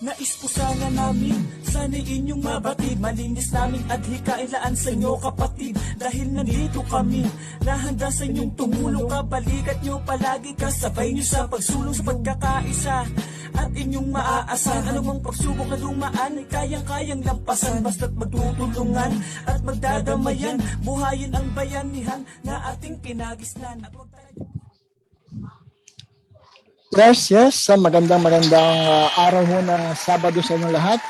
Nais po sana namin, sana inyong mabatid. Malinis naming adhikain laan sa inyo kapatid. Dahil nandito kami, nahanda sa inyong tumulong. Kabalikat nyo palagi, kasabay nyo sa pagsulong sa pagkakaisa. At inyong maaasahan, anumang pagsubok na dumaan ay kayang-kayang lampasan. Basta't magtutulungan at magdadamayan, buhayin ang bayanihan na ating kinagisnan. At Yes. Magandang araw ho ng Sabado sa inyong lahat.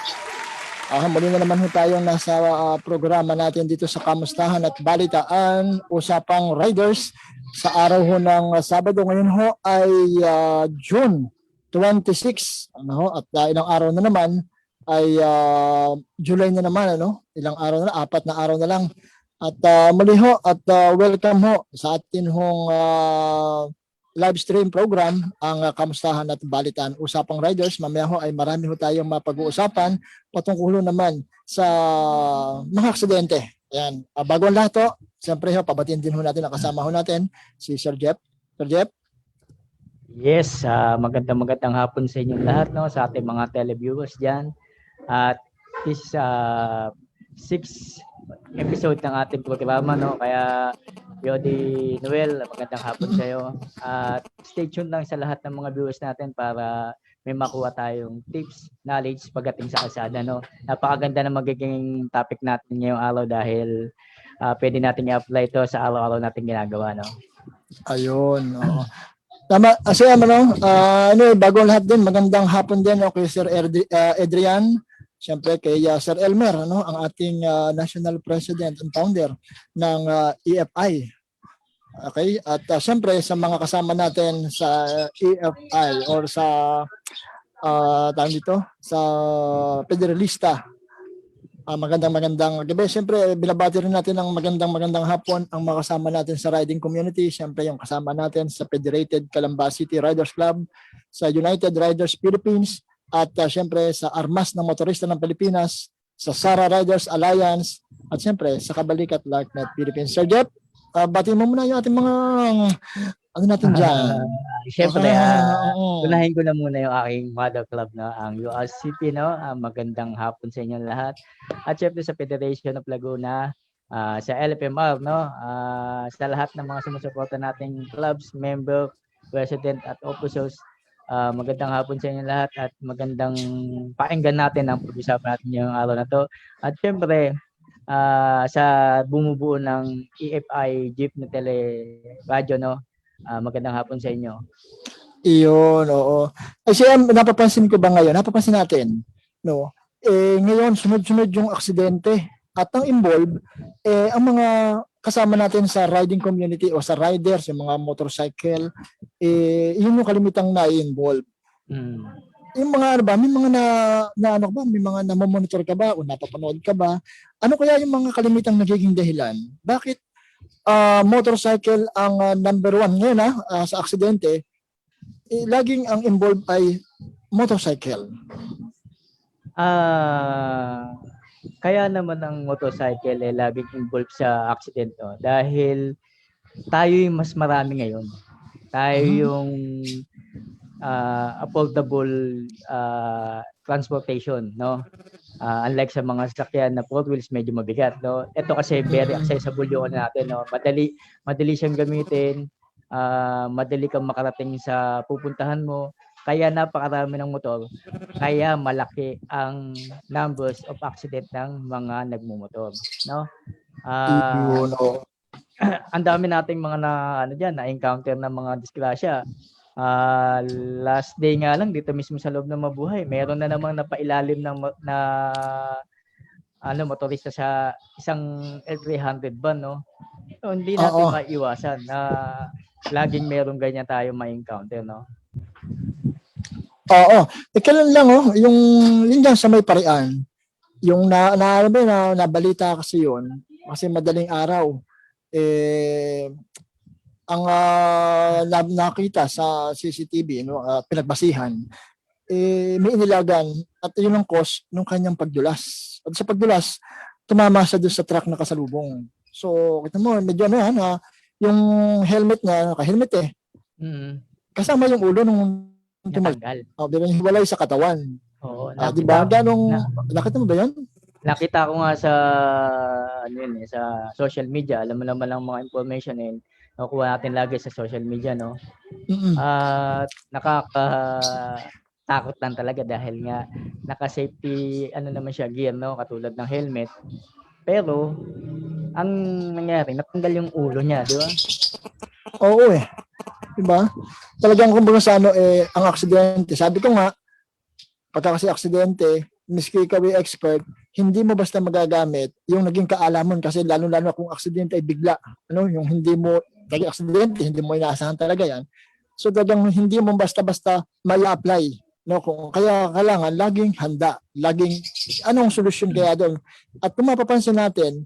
Muli na naman ho tayong nasa programa natin dito sa Kamustahan at Balitaan, Usapang Riders. Sa araw ho ng Sabado ngayon ho ay June 26. At ilang araw na naman ay July na naman. Ilang araw na, 4 na araw na lang. At muli ho at welcome ho sa atin hong live stream program, ang Kamustahan at Balitaan, Usapang Riders. Mamaya ho ay marami ho tayong mapag-uusapan patungkol naman sa mga aksidente. Ayan. Bago ang lahat ho, siyempre ho, pabatiin din ho natin ang kasama ho natin, si Sir Jeff. Sir Jeff? Yes, magandang hapon sa inyong lahat, no, sa ating mga televiewers dyan. At this 6th episode ng ating programa, no, kaya Yodi Noel, magandang hapon sa iyo. At stay tuned lang sa lahat ng mga viewers natin para may makuha tayong tips, knowledge pagdating sa kalsada, no. Napakaganda na magiging topic natin ngayong araw dahil pwede natin i-apply ito sa araw-araw nating ginagawa, no. Ayun, oo. Tama, kasi bagong lahat din, magandang hapon din kay Sir Adrian, siyempre kay Sir Elmer, ang ating National President and Founder ng EFI. Okay? At siyempre sa mga kasama natin sa EFI or sa sa Federalista. Magandang gabi. Siyempre, binabati rin natin ang magandang hapon ang mga kasama natin sa riding community. Siyempre, yung kasama natin sa Federated Calamba City Riders Club, sa United Riders Philippines, at siyempre sa Armas ng Motorista ng Pilipinas, sa Sara Riders Alliance, at siyempre sa Kabalikat Larknet Philippines. Sir Jeff, batiin mo muna yung ating mga ano natin dyan. Siyempre, unahin ko na muna yung aking mother club, no, ang URCP, no. Magandang hapon sa inyong lahat. At siyempre sa Federation of Laguna, sa LFMR, no, sa lahat ng mga sumusuporta nating clubs, member, president at officers. Magandang hapon sa inyo lahat at magandang pakinggan natin ang pag-usapan natin ngayong araw na to. At syempre, sa bumubuo ng EFI Jeep na Teleradyo, no, magandang hapon sa inyo. Iyon, oo. Kasi napapansin natin, no, ngayon sunod-sunod yung aksidente at ang involved, ang mga kasama natin sa riding community o sa riders, yung mga motorcycle, yun yung kalimitang na-involve. Yung mga may mga may mga namomonitor ka ba o napapanood ka ba? Ano kaya yung mga kalimitang nagiging dahilan? Bakit motorcycle ang number 1 ngayon sa aksidente? Laging ang involved ay motorcycle. Kaya naman ang motorcycle laging involved sa accident, no? Dahil tayo yung mas marami ngayon. Tayo yung affordable transportation, no? Unlike sa mga sasakyan na 4 wheels, medyo mabigat, no? Ito kasi very accessible yung natin, no? Madali siyang gamitin, madali kang makarating sa pupuntahan mo. Kaya napakarami ng motor, kaya malaki ang numbers of accident ng mga nagmumotor, no? Ang dami nating mga na-encounter na mga disgrasya. Last day nga lang dito mismo sa loob ng Mabuhay, meron na namang napailalim ng motorista sa isang L300 van, no? So, hindi natin maiwasan na laging meron ganyan tayo ma-encounter, no? Oo. Kailan lang yung dyan sa may parian, yung nabalita kasi yun, kasi madaling araw, ang nakita sa CCTV, no, pinagbasihan, may inilagan at yun ang cause ng kanyang pagdulas. At sa pagdulas, tumama siya doon sa truck na kasalubong. So, kita mo, medyo yung helmet niya, naka-helmet kasama yung ulo nung tumagal. Hiwalay sa katawan. Oo, Di ba? Ganong, na- nakita mo ba yan? nakita ko nga sa ano yun, sa social media. Alam mo naman ang mga information nakukuha natin lagi sa social media, no? Mm-mm. At nakakatakot lang talaga dahil nga naka-safety ano naman siya gear, no, katulad ng helmet. Pero ang nangyari, natanggal yung ulo niya, di ba? Oo eh. Di ba? Talagang kumbaga sa ano, ang aksidente. Sabi ko nga, pagka kasi aksidente, miski ikaw ay expert, hindi mo basta magagamit yung naging kaalaman kasi lalo-lalo kung aksidente ay bigla. Ano, yung hindi mo, kaya aksidente, hindi mo inaasahan talaga yan. So talagang hindi mo basta-basta may apply. No, kung kaya kailangan laging handa, laging anong solusyon kaya doon. At kung mapapansin natin,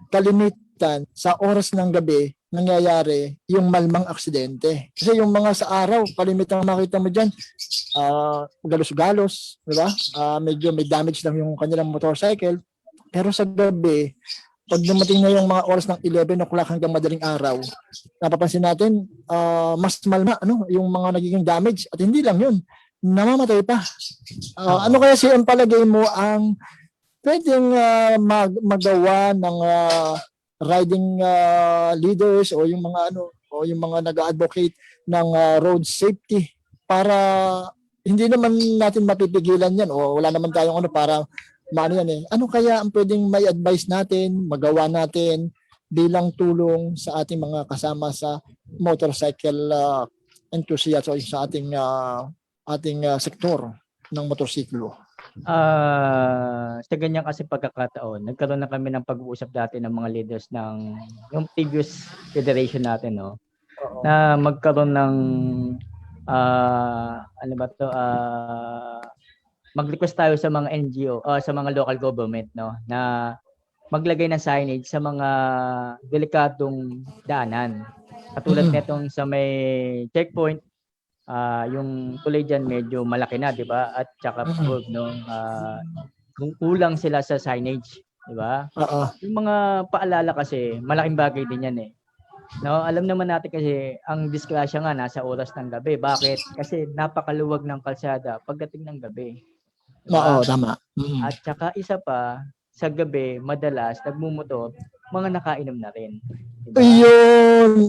kalimitan sa oras ng gabi nangyayari yung malmang aksidente. Kasi yung mga sa araw, kalimitan makita mo dyan, galos-galos, di ba? Medyo may damage lang yung kanilang motorcycle. Pero sa gabi, pag dumating na yung mga oras ng 11 o'clock hanggang madaling araw, napapansin natin, mas malma yung mga nagiging damage. At hindi lang yun, namamatay pa. Ano kaya siya ang palagay mo ang pwedeng magawa ng riding leaders o yung mga yung mga nag-advocate ng road safety para hindi naman natin mapipigilan yan o wala naman tayong para maano yan eh. Ano kaya ang pwedeng may advice natin, magawa natin bilang tulong sa ating mga kasama sa motorcycle enthusiasts o sa ating sektor ng motorsiklo? Sa ganyan kasi pagkakataon, nagkaroon na kami ng pag-uusap dati ng mga leaders ng yung previous federation natin, no? Na magkaroon ng ano ba to, mag-request tayo sa mga NGO, sa mga local government, no, na maglagay ng signage sa mga delikadong daanan. Katulad nitong sa may checkpoint, yung tulay dyan medyo malaki na, di ba? At saka no, kung kulang sila sa signage, di ba? Yung mga paalala kasi, malaking bagay din yan eh. No, alam naman natin kasi ang disgrasya nga nasa oras ng gabi. Bakit? Kasi napakaluwag ng kalsada pagdating ng gabi. Diba? Oo, tama. At saka isa pa, sa gabi, madalas nagmumotor, mga nakainom na rin. Diba?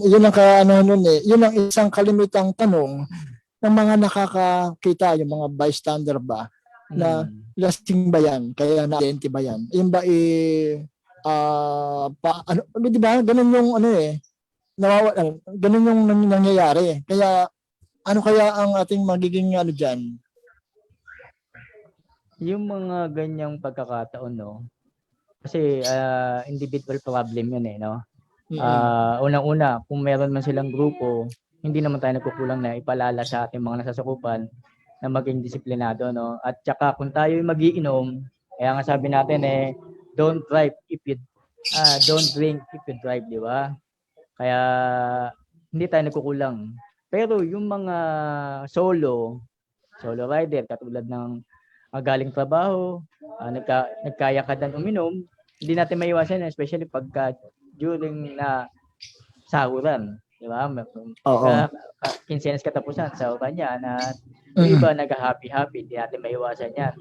Yun ang nun eh. Yun ang isang kalimitang tanong ng mga nakakakita, yung mga bystander ba, na lasting ba yan? Kaya na-identity ba yan? Yung ba di ba? Ganun yung ganun yung nangyayari. Kaya, ano kaya ang ating magiging dyan? Yung mga ganyang pagkakataon, no? Kasi individual problem yun eh, no? Unang-una, kung meron man silang grupo, hindi naman tayo nagkukulang na ipalala sa ating mga nasasakupan na maging disiplinado, no? At saka kung tayo magiinom, kaya nga sabi natin don't drink if you drive, di ba? Kaya hindi tayo nagkukulang. Pero yung mga solo rider, katulad ng galing trabaho, nagkayakadan uminom, hindi natin maiwasan, especially pagka during na sahuran, di ba? Kinsenas katapusan, sahuran niya, na yung iba nag-happy, hindi natin maiwasan yan.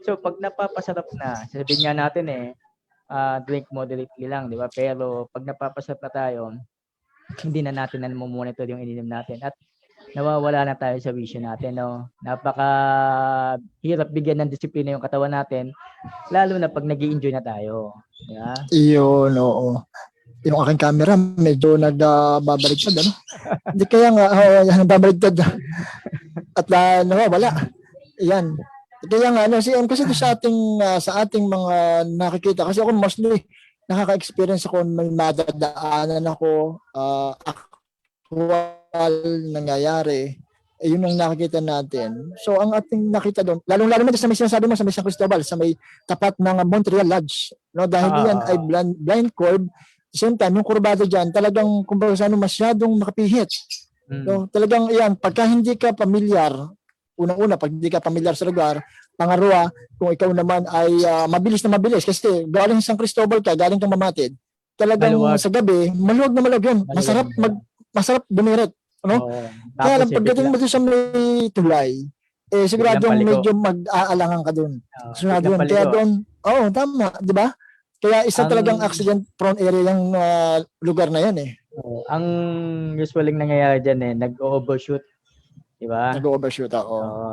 So, pag napapasarap na, sabihin nga natin drink moderately lang, di ba? Pero pag napapasarap na tayo, hindi na natin na monitor yung ininom natin at nawawala na tayo sa vision natin, no? Napaka-hirap bigyan ng disiplina yung katawan natin, lalo na pag nag-i-enjoy na tayo. Yeah? Iyon, oo. Yung aking camera, medyo nagbabaligtad, ano? Hindi kaya nga, nagbabaligtad. At nawawala. Yan. Kaya nga, kasi sa ating mga nakikita, kasi ako mostly, nakaka-experience ako, may madadaanan ako, actual nangyayari, yun ang nakikita natin. So, ang ating nakita doon, lalong-lalo na sa may sinasabi mo, sa may San Cristobal, sa may tapat ng Montreal Lodge, no? Dahil yan ay blind curve, same time, yung kurbado dyan, talagang, kumbaga masyadong makapihit. So, talagang yan, pagka hindi ka pamilyar, unang-una, pag hindi ka pamilyar sa lugar, pangalawa, kung ikaw naman ay mabilis na mabilis, kasi galing San Cristobal ka, galing kang Mamatid, talagang sa gabi, maluwag na maluwag yun. Masarap bumirit. Ano? Kaya lang, pagdating mo sa may tulay, siguradong Biglang paliko. medyo mag-aalangan ka dun. Sigurado Biglang yun. Kaya paliko. doon, tama, di ba? Kaya isa Ang- talagang accident prone area yung lugar na yan eh. Ang usually nangyayari dyan nag-overshoot. Di ba? Nag-overshoot ako. Oo.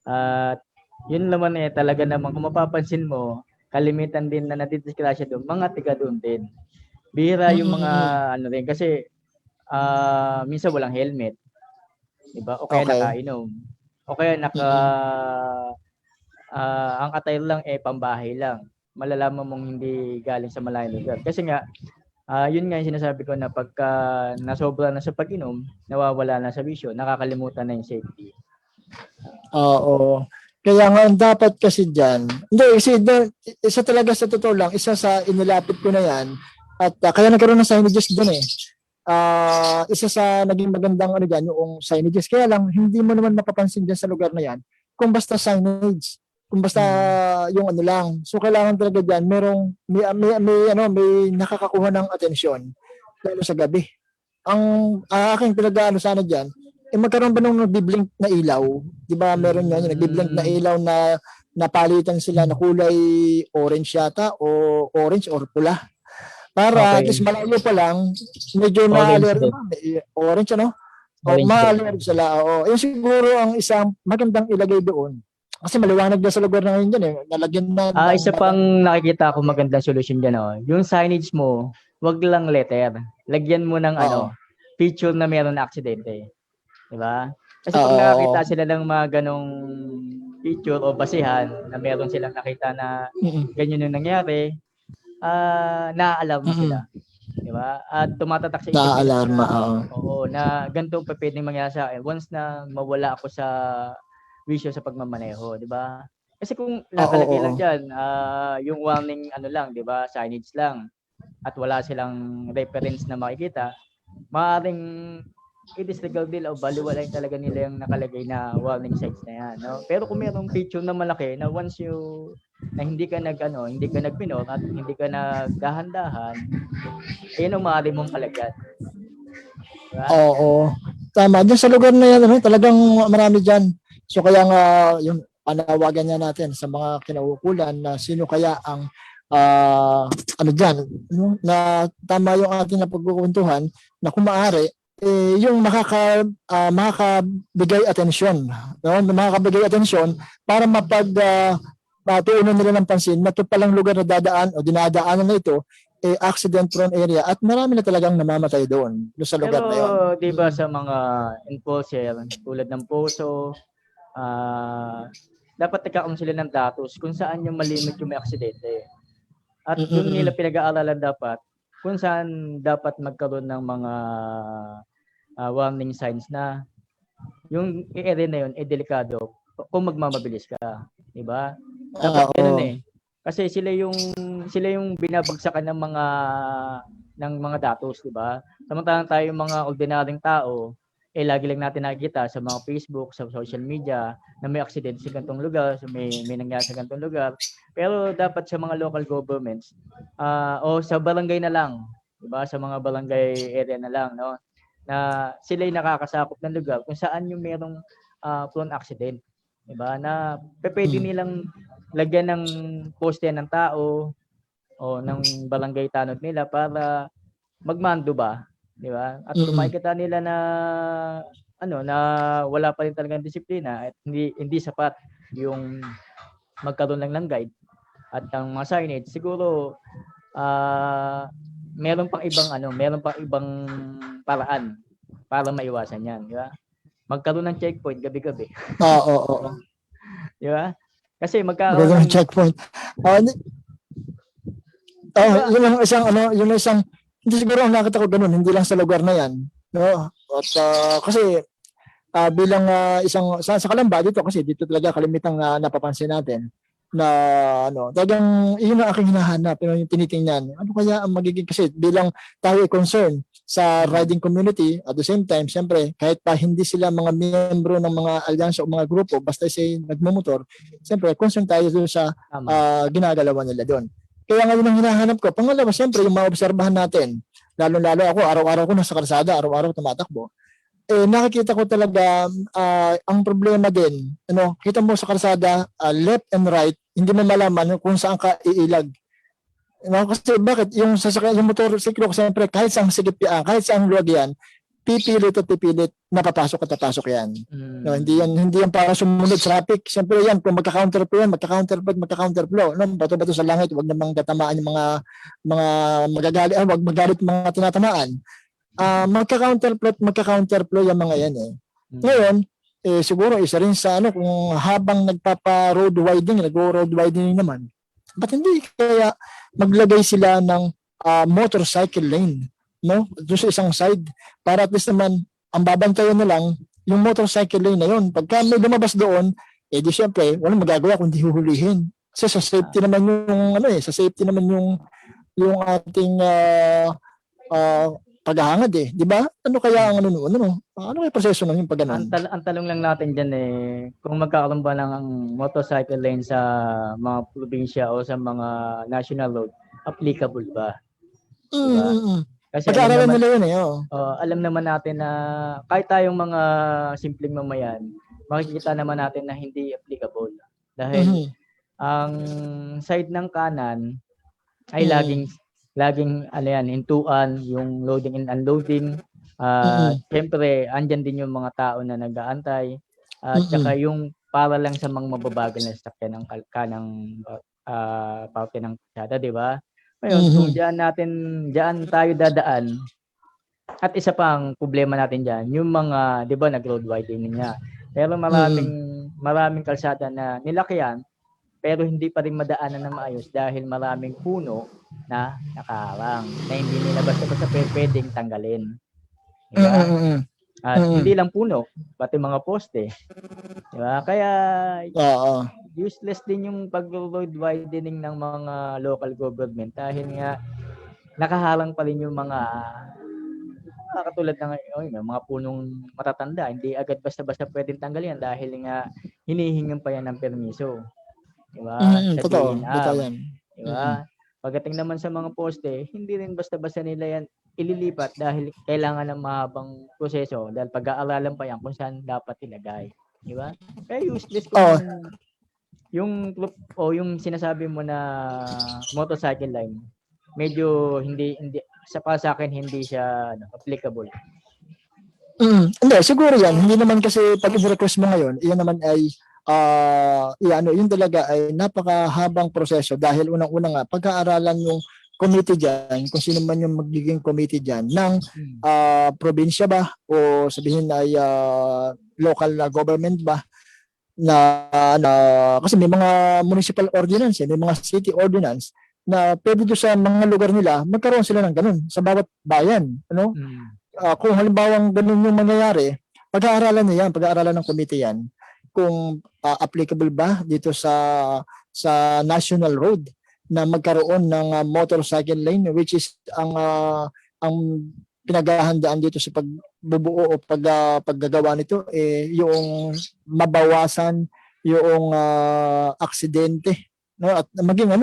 At yun naman talaga naman kung mapapansin mo, kalimitan din na nadidisgrasya doon, mga tiga doon din. Bihira yung mga ano rin kasi minsan walang helmet. 'Di ba? O kaya Okay. nakainom. O kaya ang attire lang pambahay lang. Malalaman mong hindi galing sa malayong lugar. Kasi nga yun nga yung sinasabi ko na pagka nasobra na sa pag-inom, nawawala na sa bisyo, nakakalimutan na yung safety. Oo. Kaya nga ang dapat kasi diyan. Hindi kasi isa talaga sa totoo lang, isa sa inilapit ko na yan at kaya nagkaroon ng signages doon eh. Isa sa naging magandang ano diyan yung signages. Kaya lang hindi mo naman mapapansin diyan sa lugar na yan kung basta signage. Kung basta yung ano lang. So kailangan talaga diyan may nakakakuha ng atensyon lalo sa gabi. Ang aking pinag-aano sana diyan magkaroon ba nung nagbi-blink na ilaw? 'Di ba meron yan, yung nagbi-blink na ilaw na napalitan sila na kulay orange yata o orange or pula. Para at least malayo pa lang, medyo na-alert orange ano? O ma-alert sila. Oo. Yun siguro ang isang magandang ilagay doon. Kasi maliwanag na sa lugar na ngayon dyan eh. Nalagyan na. Isa pang nakikita ko magandang solusyon dyan. Yung signage mo, wag lang letter. Lagyan mo ng picture na meron na aksidente. Diba? Kasi pag nakakita sila ng mga ganong picture o basihan na meron silang nakita na ganyan yung nangyari, na-alarm sila. Diba? At tumatatak sa isip na-alarma. Oo, na ganito pa pwedeng mangyari sa akin once na mawala ako sa wisyo sa pagmamaneho, diba? Kasi kung nakalagay lang dyan, yung warning lang, diba? Signage lang at wala silang reference na makikita, maaaring i-disregard nila o baliwalain talaga nila yung nakalagay na warning signs na yan, no? Pero kung mayroong picture na malaki na once na hindi ka nagpinot at hindi ka nagdahan-dahan, ayun ang maaari mong palagyan. Diba? Oo. Tama. Diyan sa lugar na yan, talagang marami dyan. So kaya nga, yung panawagan niya natin sa mga kinaukulan na sino kaya ang dyan, na tama yung ating napagkukuntuhan na kung maaari, yung makakabigay atensyon, makakabigay atensyon para matuunan nila ng pansin na ito palang lugar na dadaan o dinadaanan na ito accident prone area at marami na talagang namamatay doon sa lugar na yun. Pero di ba sa mga enforcer tulad ng POSO, dapat nagkakaroon sila ng datos kung saan yung malimit yung may aksidente. At doon nila pinag-aaralan dapat kung saan dapat magkaroon ng mga warning signs na yung area na yun delikado kung magmamabilis ka, di ba? Dapat ganun Kasi sila yung binabagsakan ng mga datos, di ba? Samantalang tayo yung mga ordinaryong tao, lagi lang natin nakikita sa mga Facebook, sa social media na may accident sa ganitong lugar, may nangyari sa ganitong lugar. Pero dapat sa mga local governments o sa barangay na lang, 'di ba? Sa mga barangay area na lang, no? Na sila yung nakakasakop ng lugar kung saan yung merong prone accident, 'di ba? Na pwede nilang lagyan ng poste ng tao o ng barangay tanod nila para magmando ba, 'di ba? At kung makikita nila na na wala pa rin talagang disiplina at hindi sapat yung magkaroon lang ng guide at ang mga signage, siguro meron pang ibang paraan para maiwasan 'yan, di ba? Magkaroon ng checkpoint gabi-gabi. Oo. Di ba? Kasi magkaroon ng checkpoint. Diba? Yun ang isang hindi siguro ang nakita ko ganun, hindi lang sa lugar na 'yan, no? At kasi bilang isang sa Calamba dito kasi dito talaga kalimitang napapansin natin na talagang yun ang aking hinahanap, yung tinitingnan. Ano kaya ang magiging kasi bilang tayo concern sa riding community at the same time, siyempre, kahit pa hindi sila mga miyembro ng mga alyansa o mga grupo, basta siya nagmumotor, siyempre, concern tayo doon sa ginagalawan nila doon. Kaya ngayon ang hinahanap ko. Pangalawa, siyempre, yung maobserbahan natin. Lalo-lalo ako, araw-araw ko nasa kalsada, araw-araw tumatakbo. nakikita ko talaga ang problema din, kita mo sa kalsada, left and right, hindi mo malaman kung saan ka iilag. Kasi bakit yung sasakyan, yung motorsiklo, siyempre kahit saan sigip yan, kahit saan luwag yan, pipilit napapasok at papasok yan. Hindi yan para sumunod traffic. Siyempre yan, kung magka-counterflow yan, magka-counterflow. Bato-bato sa langit, huwag namang tatamaan yung mga magagalit, huwag magalit yung mga tinatamaan. Magka-counterflow yung mga yan eh. Ngayon, siguro isa rin sa kung habang nagpapa-road widening, nag-road widening naman, ba't hindi kaya maglagay sila ng motorcycle lane, no? Doon sa isang side, para at least naman, ang babantayan na lang, yung motorcycle lane na yun. Pagka may lumabas doon, di syempre, walang magagawa kundi huhulihin. Kasi sa safety naman sa safety naman yung ating paghahangad di ba? Ano kaya ang ano kaya proseso ng yung pagganon? Ang talong lang natin diyan kung magkakaroon ba ng motorcycle lane sa mga probinsya o sa mga national road, applicable ba? Diba? Kasi pag-aaralan nila yun alam naman natin na kahit tayong mga simpleng mamayan, makikita naman natin na hindi applicable. Dahil ang side ng kanan ay laging hintuan, yung loading and unloading. Siyempre, andyan din yung mga tao na nag-aantay. Tsaka yung para lang sa mga mababagal na sasakyan ng kanang parte ng kalsada, di ba? Ngayon, kung diyan tayo dadaan, at isa pang problema natin diyan, yung mga, di ba, nag-road widening niya. Pero maraming kalsada na nilakyan, pero hindi pa rin madaanan na maayos dahil maraming puno na nakaharang na hindi nila basta-basta pwedeng tanggalin. Diba? At hindi lang puno, pati mga poste. Diba? Kaya useless din yung pag-road widening ng mga local government dahil nga nakaharang pa rin yung mga katulad ng mga punong matatanda. Hindi agad basta-basta pwedeng tanggalin dahil nga hinihingan pa yan ng permiso. Diba? Totoo yan. Diba? Pagdating naman sa mga poste, hindi rin basta-basta nila yan ililipat dahil kailangan ng mahabang proseso dahil pag-aaralan pa yan kung saan dapat ilagay. Diba? Kaya useless kung yung sinasabi mo na motorcycle line, medyo hindi sa akin hindi siya applicable. Hindi, siguro yan. Hindi naman kasi pag i-request mo ngayon, iyan naman ay yun talaga ay napakahabang proseso dahil unang-una nga pag-aaralan yung committee dyan, kung sino man yung magiging committee dyan ng probinsya ba o sabihin ay local government ba na kasi may mga municipal ordinance, may mga city ordinance na pwede doon sa mga lugar nila magkaroon sila ng ganun sa bawat bayan, kung halimbawang ganun yung mangyayari, pag-aaralan niya yan, pag-aaralan ng committee yan kung applicable ba dito sa national road na magkaroon ng motorcycle lane, which is ang pinaghahandaan dito sa pagbubuo o paggagawa nito yung mabawasan yung aksidente, at maging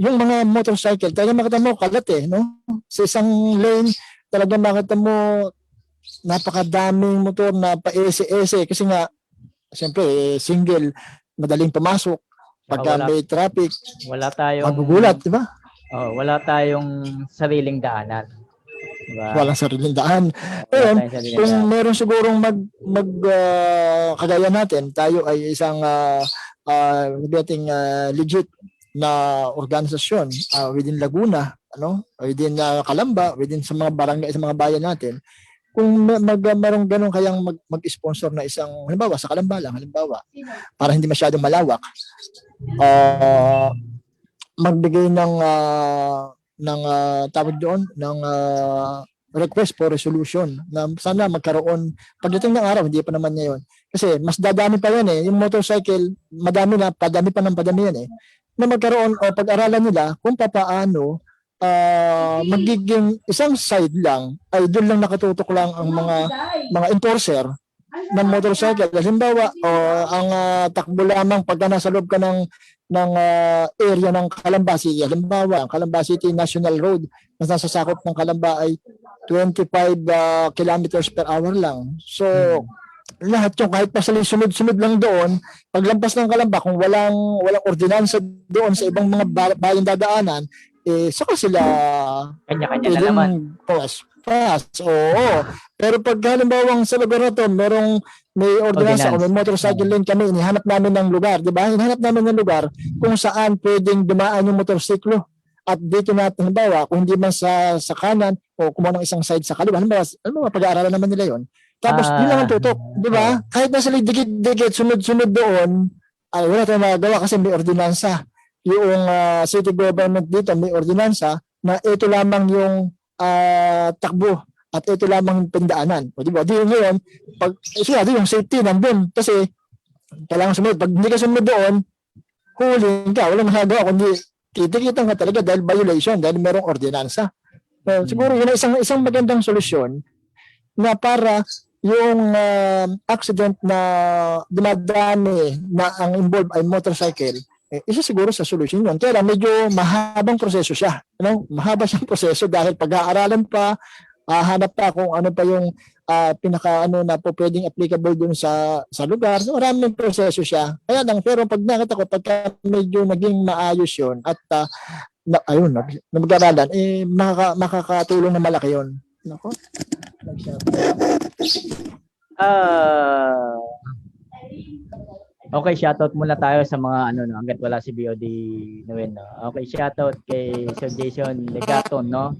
yung mga motorcycle talaga makita mo kalat sa isang lane talaga makita mo napakadaming motor na pa-ese kasi nga siyempre single, madaling pumasok pagka may traffic, wala tayong magugulat, di ba? Wala tayong sariling daanan. Diba? Walang sariling daan. Kung meron sigurong kagaya natin, tayo ay isang legit na organisasyon within Laguna, within Calamba, within sa mga barangay, sa mga bayan natin. Kung magmarong ganun kayang mag-sponsor na isang, halimbawa sa Calamba lang, para hindi masyadong malawak, magbigay ng tawag doon ng request for resolution na sana magkaroon pagdating ng araw, hindi pa naman ngayon kasi mas dadami pa yan yung motorcycle, padami pa ng padami yan na magkaroon o pag-aralan nila kung paano magiging isang side lang ay doon lang nakatutok lang ang mga enforcer ng motorcycle. Halimbawa, ang takbo lamang pagka nasa loob ka ng area ng Calamba City. Halimbawa, ang Calamba City National Road na nasasakop ng Calamba ay 25 kilometers per hour lang. So, lahat yung kahit pa sunod-sunod lang doon, paglampas ng Calamba, kung walang ordinansa doon sa ibang mga bayan dadaanan, saka sila Kanya-kanya na naman. Fast. Oo. Pero pag halimbawa sa lugar na to, may ordinansa o may motorcycle lane kami, inihanap namin ng lugar, di ba? Inihanap namin ng lugar kung saan pwedeng dumaan yung motorsiklo. At dito natin, halimbawa, kung hindi man sa kanan o kumuha ng isang side sa kaliwa, halimbawa, pag-aaralan naman nila yon. Tapos, yun lang ang tutok, di ba? Kahit nasa dikit-dikit, sunod-sunod doon, ay wala tayong magagawa kasi may ordinansa. Yung city government dito, may ordinansa na ito lamang yung takbo at ito lamang yung pindaanan. O diba? Di ngayon, pag yung safety nandun kasi kailangan sumunod. Pag hindi ka sumunod doon, huling ka. Walang magagawa kundi titikitan ka talaga dahil violation, dahil merong ordinansa. So, siguro yun isang magandang solusyon na para yung accident na dumadami na ang involved ay motorcycle, isa siguro sa solusyon yun. Kaya medyo mahabang proseso siya. Mahaba siyang proseso dahil pag-aaralan pa, hanap pa kung ano pa yung pinaka na po pwedeng applicable dun sa lugar. So, maraming proseso siya. Kaya lang, pero pag nakita ko, pagka medyo naging maayos yun at na mag-aaralan, makakatulong na malaki yun. Nako. Okay, shoutout muna tayo sa mga hangga't wala si BOD Noel, no. Okay, shoutout kay Sir Jason Legaton, no.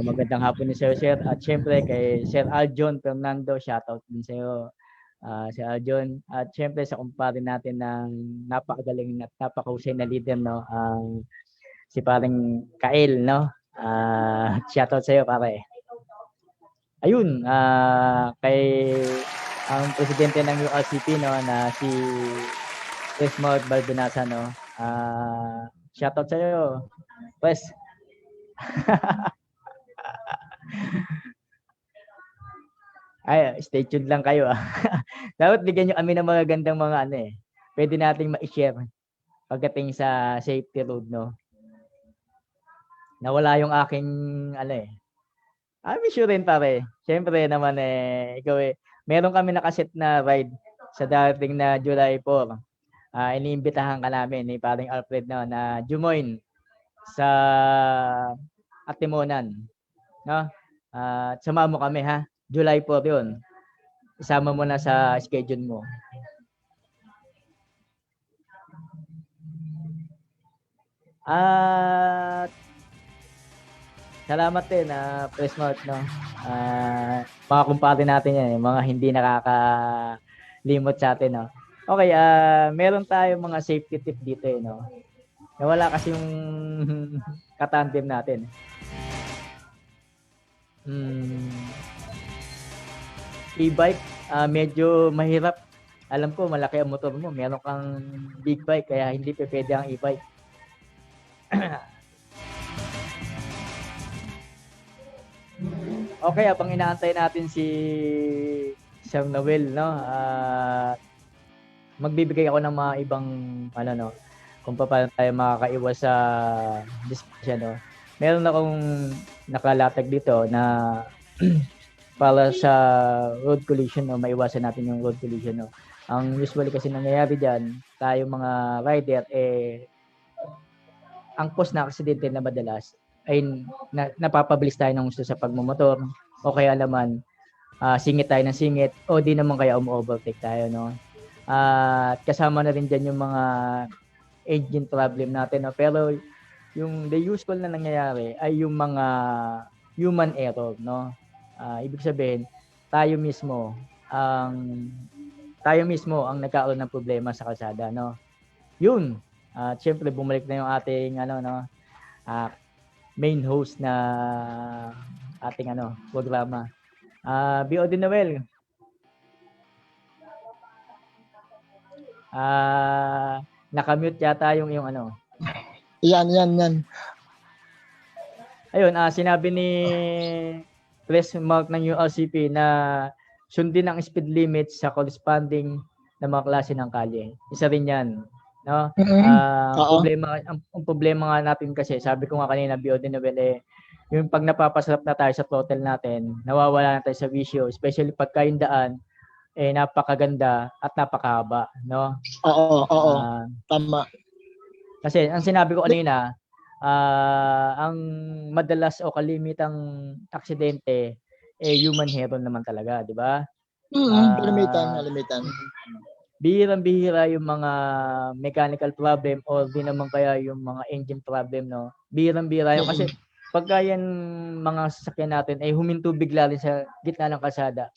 Magandang hapon ni Sir at syempre kay Sir Aljon Fernando, shoutout din sa iyo. Si Aljon, at syempre sa kumpare natin ng napakagaling at napakahusay na leader, no. Si paring Kael, no. Shoutout sa iyo, pare. Ayun, kay ang presidente ng URCP, no, na si Esmod Baldonasa, no. Shoutout sa iyo. Pues. Ay, stay tuned lang kayo. Dapat bigyan niyo kami ng mga gandang mga pwede nating ma-share pagdating sa safety road, no. Nawala yung aking I'm sure rin, pare. Siyempre naman ikaw meron kami nakaset na ride sa darating na July 4. Iniimbitahan ka namin ni paring Alfred na jumoin sa Atimonan, no? Sama mo kami, ha. July 4 'yun. Isama mo na sa schedule mo. At salamat din Press Mart, no. Mga kumpare natin yan, mga hindi nakakalimot sa atin, no. Okay, meron tayong mga safety tip dito, no. Nawala kasi yung katandem natin. E-bike, medyo mahirap. Alam ko malaki ang motor mo, meron kang big bike kaya hindi pwede ang e-bike. Okay, habang inaantay natin si Sir Noel, no, magbibigay ako ng mga ibang kung paano tayo makakaiwas sa discussion, no. Meron akong nakalatag dito na para sa road collision, no, maiwasan natin yung road collision, no. Ang usually kasi nangyayari diyan, tayo mga rider ang cause na aksidente na madalas ay napapabilis tayo ng gusto sa pagmumotor o kaya naman singit tayo ng singit o di naman kaya umu-overtake tayo, no. At kasama na rin dyan yung mga engine problem natin, no. Pero yung the usual na nangyayari ay yung mga human error, no. Ibig sabihin tayo mismo ang nagkaroon ng problema sa kalsada, no. Yun. At syempre bumalik na yung ating main host na ating programa. BOD Noel. Nakamute yata yung Yan. Ayun, sinabi ni Press Mark ng URCP na sundin ang speed limit sa corresponding na mga klase ng kalye. Isa rin yan no? Oo. Ang problema nga natin kasi, sabi ko nga kanina, BOD Novel, yung pag napapasarap na tayo sa throttle natin, nawawala na tayo sa visyo, especially pagka yung daan napakaganda at napakahaba, no? Oo. Ah, Tama. Kasi ang sinabi ko kanina, ang madalas o kalimitang aksidente human error naman talaga, di ba? Kalimitan. Bihirang-bihira yung mga mechanical problem o di naman kaya yung mga engine problem, no? Bihirang-bihira yun kasi pagka yan mga sasakyan natin ay huminto bigla rin sa gitna ng kalsada,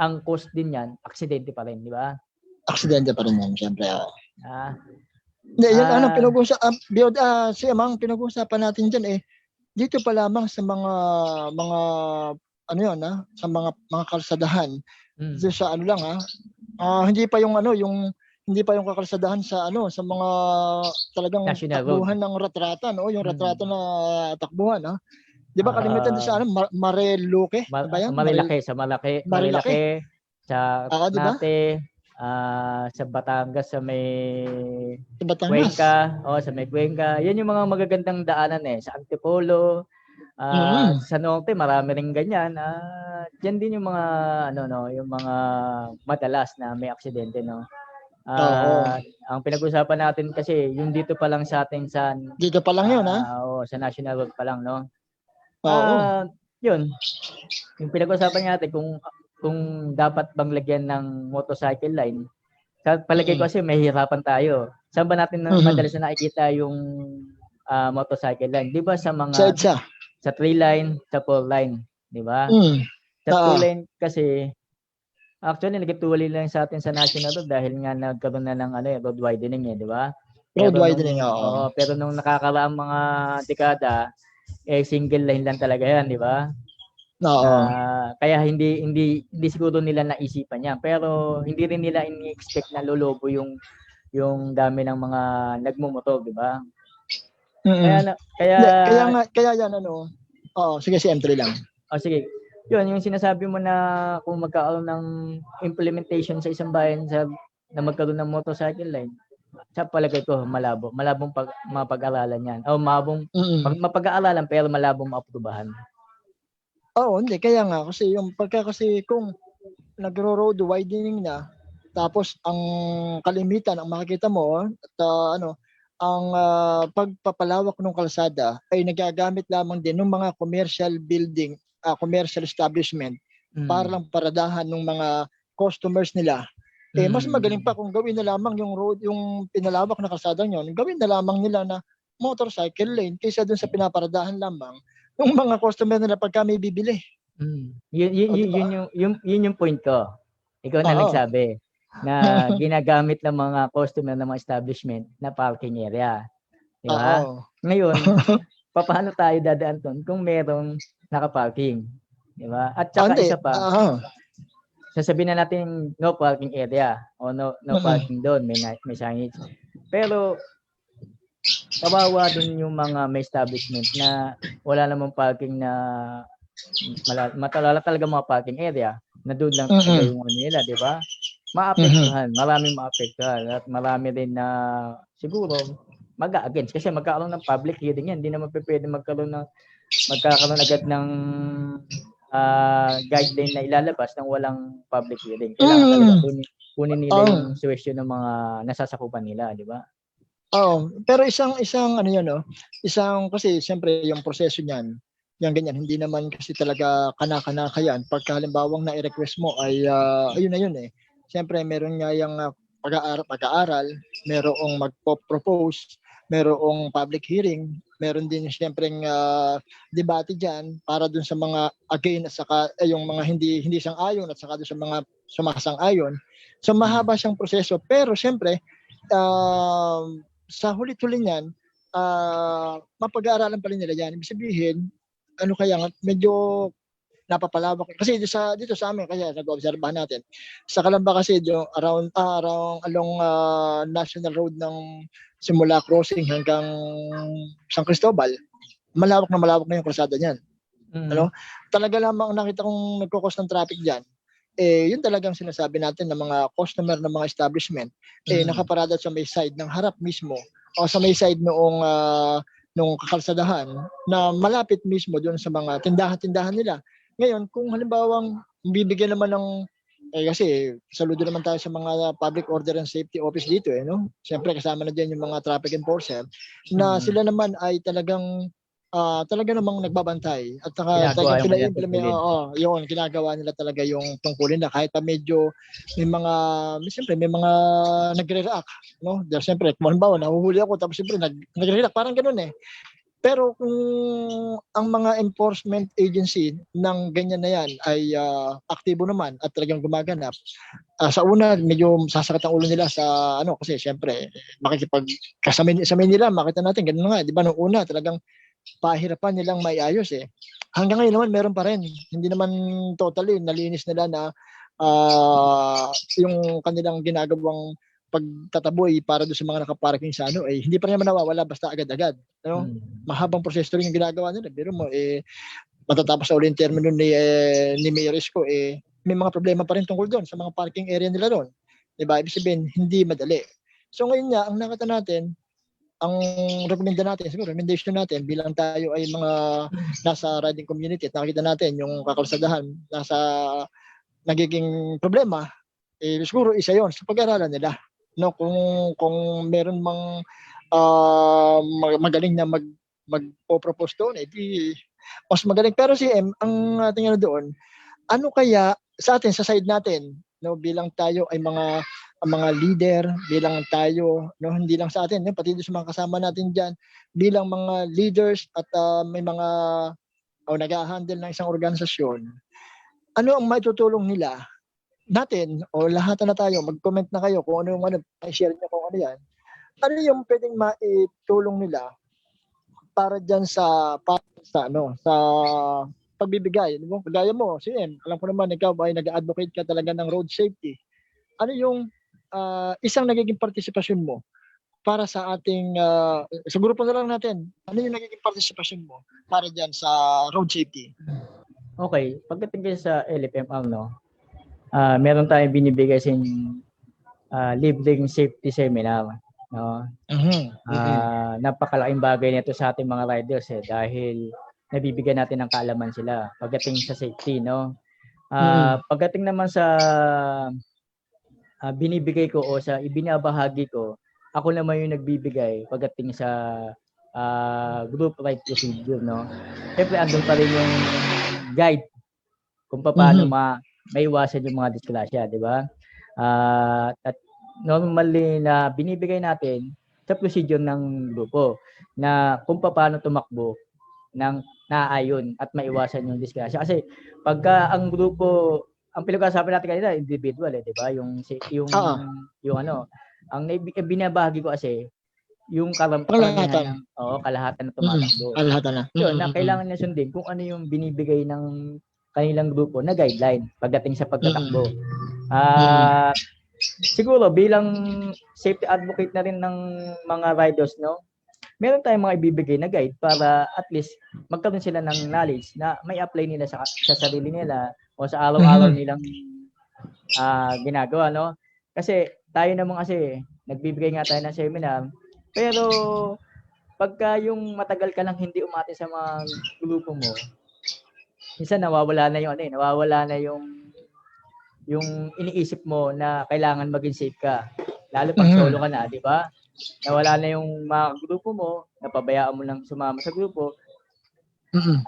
ang cause din yan, aksidente pa rin, di ba? Aksidente pa rin yan, syempre. Ah, Hindi, yan ano, si Amang, pinag-uusapan natin dyan dito pa lamang sa mga ano yun, sa mga kalsadahan. Dito sa ano lang, hindi pa yung hindi pa yung kakalsadahan sa sa mga talagang National takbuhan ng ratrata, no? Yung ratrata na takbuhan, 'Di ba kalimitan din sa Marilake, ano ba yan? Marilake, Marilake. sa Di ba? Nate, sa Batangas, sa may Sa Batangas. sa may Cuenca. Yan yung mga magagandang daanan sa Antipolo, sa norte marami ring ganyan. Yan din yung mga yung mga madalas na may aksidente, no. Ang pinag-usapan natin kasi yung dito pa lang sa atin dito pa lang yun, sa National Road pa lang, no. Yun. Yung pinag-usapan natin kung dapat bang lagyan ng motorcycle line. Sa palagay ko kasi mahihirapan tayo. Saan ba natin madalas na nakikita yung motorcycle line? 'Di ba sa mga sa 3 line, sa 4 line, 'di ba? Sa 2 line kasi actually nagtuloy lang sa atin sa National Road dahil nga nagkaroon na ng road widening, 'di ba? Road widening, pero nung nakakaraang mga dekada single line lang talaga 'yan, 'di ba? Kaya hindi siguro nila naisipan yan, pero hindi rin nila ini-expect na lolobo yung dami ng mga nagmomotor, di ba? Kaya yan sige, si M3 lang. Sige. Yun, yung sinasabi mo na kung magkakaroon ng implementation sa isang bayan na magkaroon ng motorcycle line, sa palagay ko malabong mapag-aralan yan. O mapag-aaralan pero malabong maaprubahan. Hindi. Kaya nga, kasi kung nagro-road widening na, tapos ang kalimitan, ang makikita mo, at ang pagpapalawak ng kalsada ay nagagamit lamang din ng mga commercial building, commercial establishment, para lang paradahan ng mga customers nila. Mas magaling pa kung gawin na lamang yung road, yung pinalawak na kalsada yun, gawin na lamang nila na motorcycle lane kaysa dun sa pinaparadahan lamang yung mga customer nila pagka may bibili. Yun yung point ko. Ikaw na nagsabi na ginagamit ng mga customer ng mga establishment na parking area. Di ba? Ngayon, paano tayo dadaan doon kung merong naka-parking? Di ba? At saka isa pa, sasabihin na natin no parking area o no parking doon, may signage. Pero kawawa din yung mga may establishment na wala namang parking na matalala talaga mga parking area na doon lang talaga yung nila, di ba? Maraming maapektuhan at marami din na siguro mag-against kasi magkakaroon ng public hearing yan. Hindi naman pwede magkakaroon agad ng guideline na ilalabas nang walang public hearing. Kailangan talaga kunin nila yung suwestyon ng mga nasasakupan nila, di ba? Pero isang isang kasi siyempre yung proseso niyan, yung ganyan, hindi naman kasi talaga kana-kanaka yan. Pagka halimbawang na-request mo ay ayun na yun Siyempre meron nga yung pag-aaral, merong magpo-propose, merong public hearing, meron din siyempre debate diyan para dun sa mga again at saka yung mga hindi sang-ayon at saka dun sa mga sumasang-ayon. So mahaba siyang proseso, pero siyempre sa huli-huli niyan, mapag-aaralan pa rin nila yan. Ibig sabihin, medyo napapalawak. Kasi dito sa amin, kaya nag-obserbahan natin. Sa Calamba kasi, around along National Road ng simula crossing hanggang San Cristobal, malawak na yung kalsada niyan. Talaga lamang nakita kong nagkukos ng traffic diyan. yun talagang sinasabi natin ng mga customer ng mga establishment, nakaparada sa may side ng harap mismo o sa may side nung kakalsadahan na malapit mismo doon sa mga tindahan-tindahan nila. Ngayon, kung halimbawang bibigyan naman ng kasi saludo naman tayo sa mga public order and safety office dito no. Siyempre kasama na diyan yung mga traffic enforcer na sila naman ay talaga namang nagbabantay at saka Ginagawa yung kanilang pina-implement yun ginagawa nila talaga yung tungkulin na kahit pa medyo siyempre may mga nagre-react no. Dahil siyempre kung halimbawa nahuhuli ako tapos siyempre nagre-react parang ganoon Pero kung ang mga enforcement agency ng ganyan na yan ay aktibo naman at talagang gumaganap, sa una medyo sasakit ang ulo nila sa kasi syempre sa Manila makita natin ganun nga, 'di ba nung una talagang pahirapan nilang maiayos Hanggang ngayon naman meron pa rin. Hindi naman totally nalinis nila na yung kanilang ginagawang pagtataboy para doon sa mga nakaparking sa hindi pa rin naman nawawala basta agad-agad. Mahabang proseso rin yung ginagawa nila. Pero matatapos sa ulit termino ni Mayor Isko, may mga problema pa rin tungkol doon sa mga parking area nila doon. Diba? Ibig sabihin, hindi madali. So ngayon nga, ang nakita natin, ang recommendation natin bilang tayo ay mga nasa riding community at nakita natin yung kakalsadahan nasa nagiging problema, siguro isa yon sa pag-aralan nila. No, kung meron mang magaling na magpo-propose doon, di mas magaling. Pero ang ating doon, ano kaya sa atin, sa side natin, no, bilang tayo ay mga leader, bilang tayo, no, hindi lang sa atin, pati sa mga kasama natin diyan, bilang mga leaders at may mga nag-a-handle ng isang organisasyon, ano ang maitutulong nila natin o lahat na tayo, mag-comment na kayo kung ano yung i-share niyo kung ano yan. Ano yung pwedeng maitulong nila para diyan sa pagbibigay, no? Kagaya mo, alam ko naman ikaw ay nag-advocate ka talaga ng road safety. Ano yung isang nagiging partisipasyon mo para sa ating sa grupo na lang natin? Ano yung nagiging partisipasyon mo para diyan sa road safety? Okay, pagdating sa LFMR, no, meron tayong binibigay sa libreng safety seminar, no. Napakalaking bagay nito sa ating mga riders dahil nabibigyan natin ng kaalaman sila pagdating sa safety, no. Pagdating naman sa binibigay ko o sa ibinabahagi ko, ako naman yung nagbibigay pagdating sa group ride procedure, no. Siyempre andun pa rin yung guide kung paano maiwasan yung mga disgrasya, di ba? At normally na binibigay natin sa procedure ng grupo na kung paano tumakbo ng naayon at maiwasan yung disgrasya. Kasi pagka ang grupo, ang pinag-usapan natin kanina, individual, di ba? Yung ang binabahagi ko kasi yung kalahatan na tumatakbo. Kalahatan na. Yun, na kailangan na sundin kung ano yung binibigay ng kanilang grupo na guideline pagdating sa pagtatakbo. Siguro bilang safety advocate na rin ng mga riders, no, meron tayong mga ibibigay na guide para at least magkaroon sila ng knowledge na may apply nila sa sarili nila o sa araw-araw nilang ginagawa, no. Kasi tayo naman kasi nagbibigay nga tayo ng seminar, pero pagka yung matagal ka lang hindi umate sa mga grupo mo, minsan nawawala na yung iniisip mo na kailangan maging safe ka. Lalo pag solo ka na, di ba? Nawala na yung mga grupo mo, napabayaan mo lang sumama sa grupo. Ang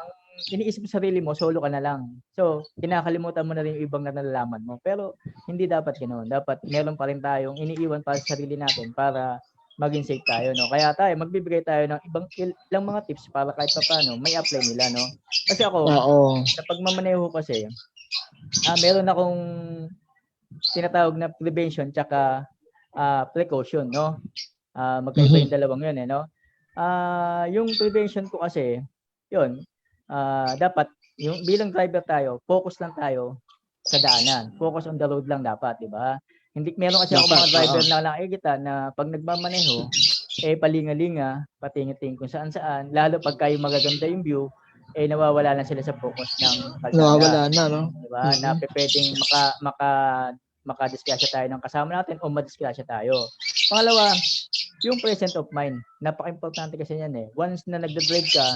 iniisip mo sarili mo, solo ka na lang. So, kinakalimutan mo na rin yung ibang nalalaman mo. Pero hindi dapat ganoon. Dapat meron pa rin tayong iniiwan para sa sarili natin para maging safe tayo, no? Kaya magbibigay tayo ng ilang mga tips para kahit paano may apply nila, no? Kasi ako, sa pagmamaneho kasi, meron akong tinatawag na prevention tsaka precaution, no? Magkaiba yung dalawang yun, no? Yung prevention ko kasi, yun, dapat, yung bilang driver tayo, focus lang tayo sa daanan. Focus on the road lang dapat, di ba? Hindi, meron kasi ako mga driver na nakikita na pag nagmamaneho, palinga-linga, patingin-tingin kung saan-saan, lalo pagka yung magaganda yung view, nawawala na sila sa focus ng kalsada. Nawawala na, no? Diba? Na pwedeng makadisgrasya tayo ng kasama natin o madisgrasya tayo. Pangalawa, yung present of mind. Napaka-importante kasi yan eh. Once na nagda-drive ka,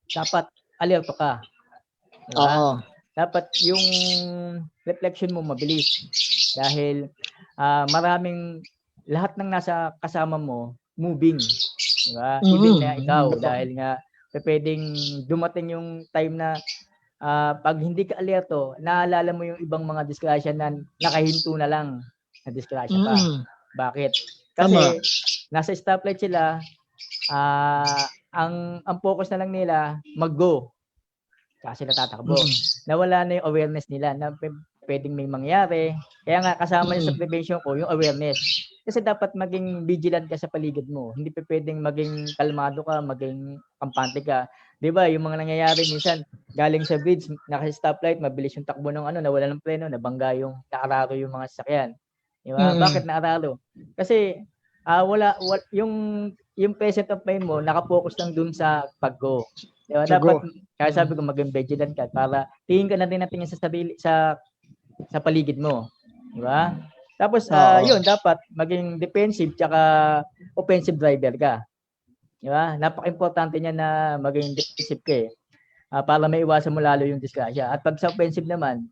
dapat alerto ka. Diba? Oo. Dapat yung reflection mo mabilis. Dahil maraming, lahat ng nasa kasama mo, moving. Diba? Even na ikaw. Dahil nga, pwedeng dumating yung time na pag hindi ka alerto, naalala mo yung ibang mga disgrasya na nakahinto na lang na disgrasya pa. Bakit? Kasi nasa stoplight sila, ang focus na lang nila mag-go. Kasi natatakbo. Nawala na yung awareness nila na pwedeng may mangyari. Kaya nga kasama niya sa prevention ko yung awareness. Kasi dapat maging vigilant ka sa paligid mo. Hindi pwedeng maging kalmado ka, maging kampante ka. 'Di ba? Yung mga nangyayari minsan galing sa bridge, naka-stoplight, mabilis yung takbo ng nawala ng preno, nabangga yung naararo yung mga sasakyan. 'Di ba? Bakit naararo? Kasi yung present of mind mo naka-focus lang dun sa pag-go. 'Di ba? Dapat kaya sabi ko maging vigilant ka para tingin ka na din natin sa sarili sa paligid mo. 'Di ba? Tapos yun dapat maging defensive tsaka offensive driver ka. Di ba? Napaka-importante niya na maging defensive ka para maiwasan mo lalo yung disgrasya. At pag sa offensive naman,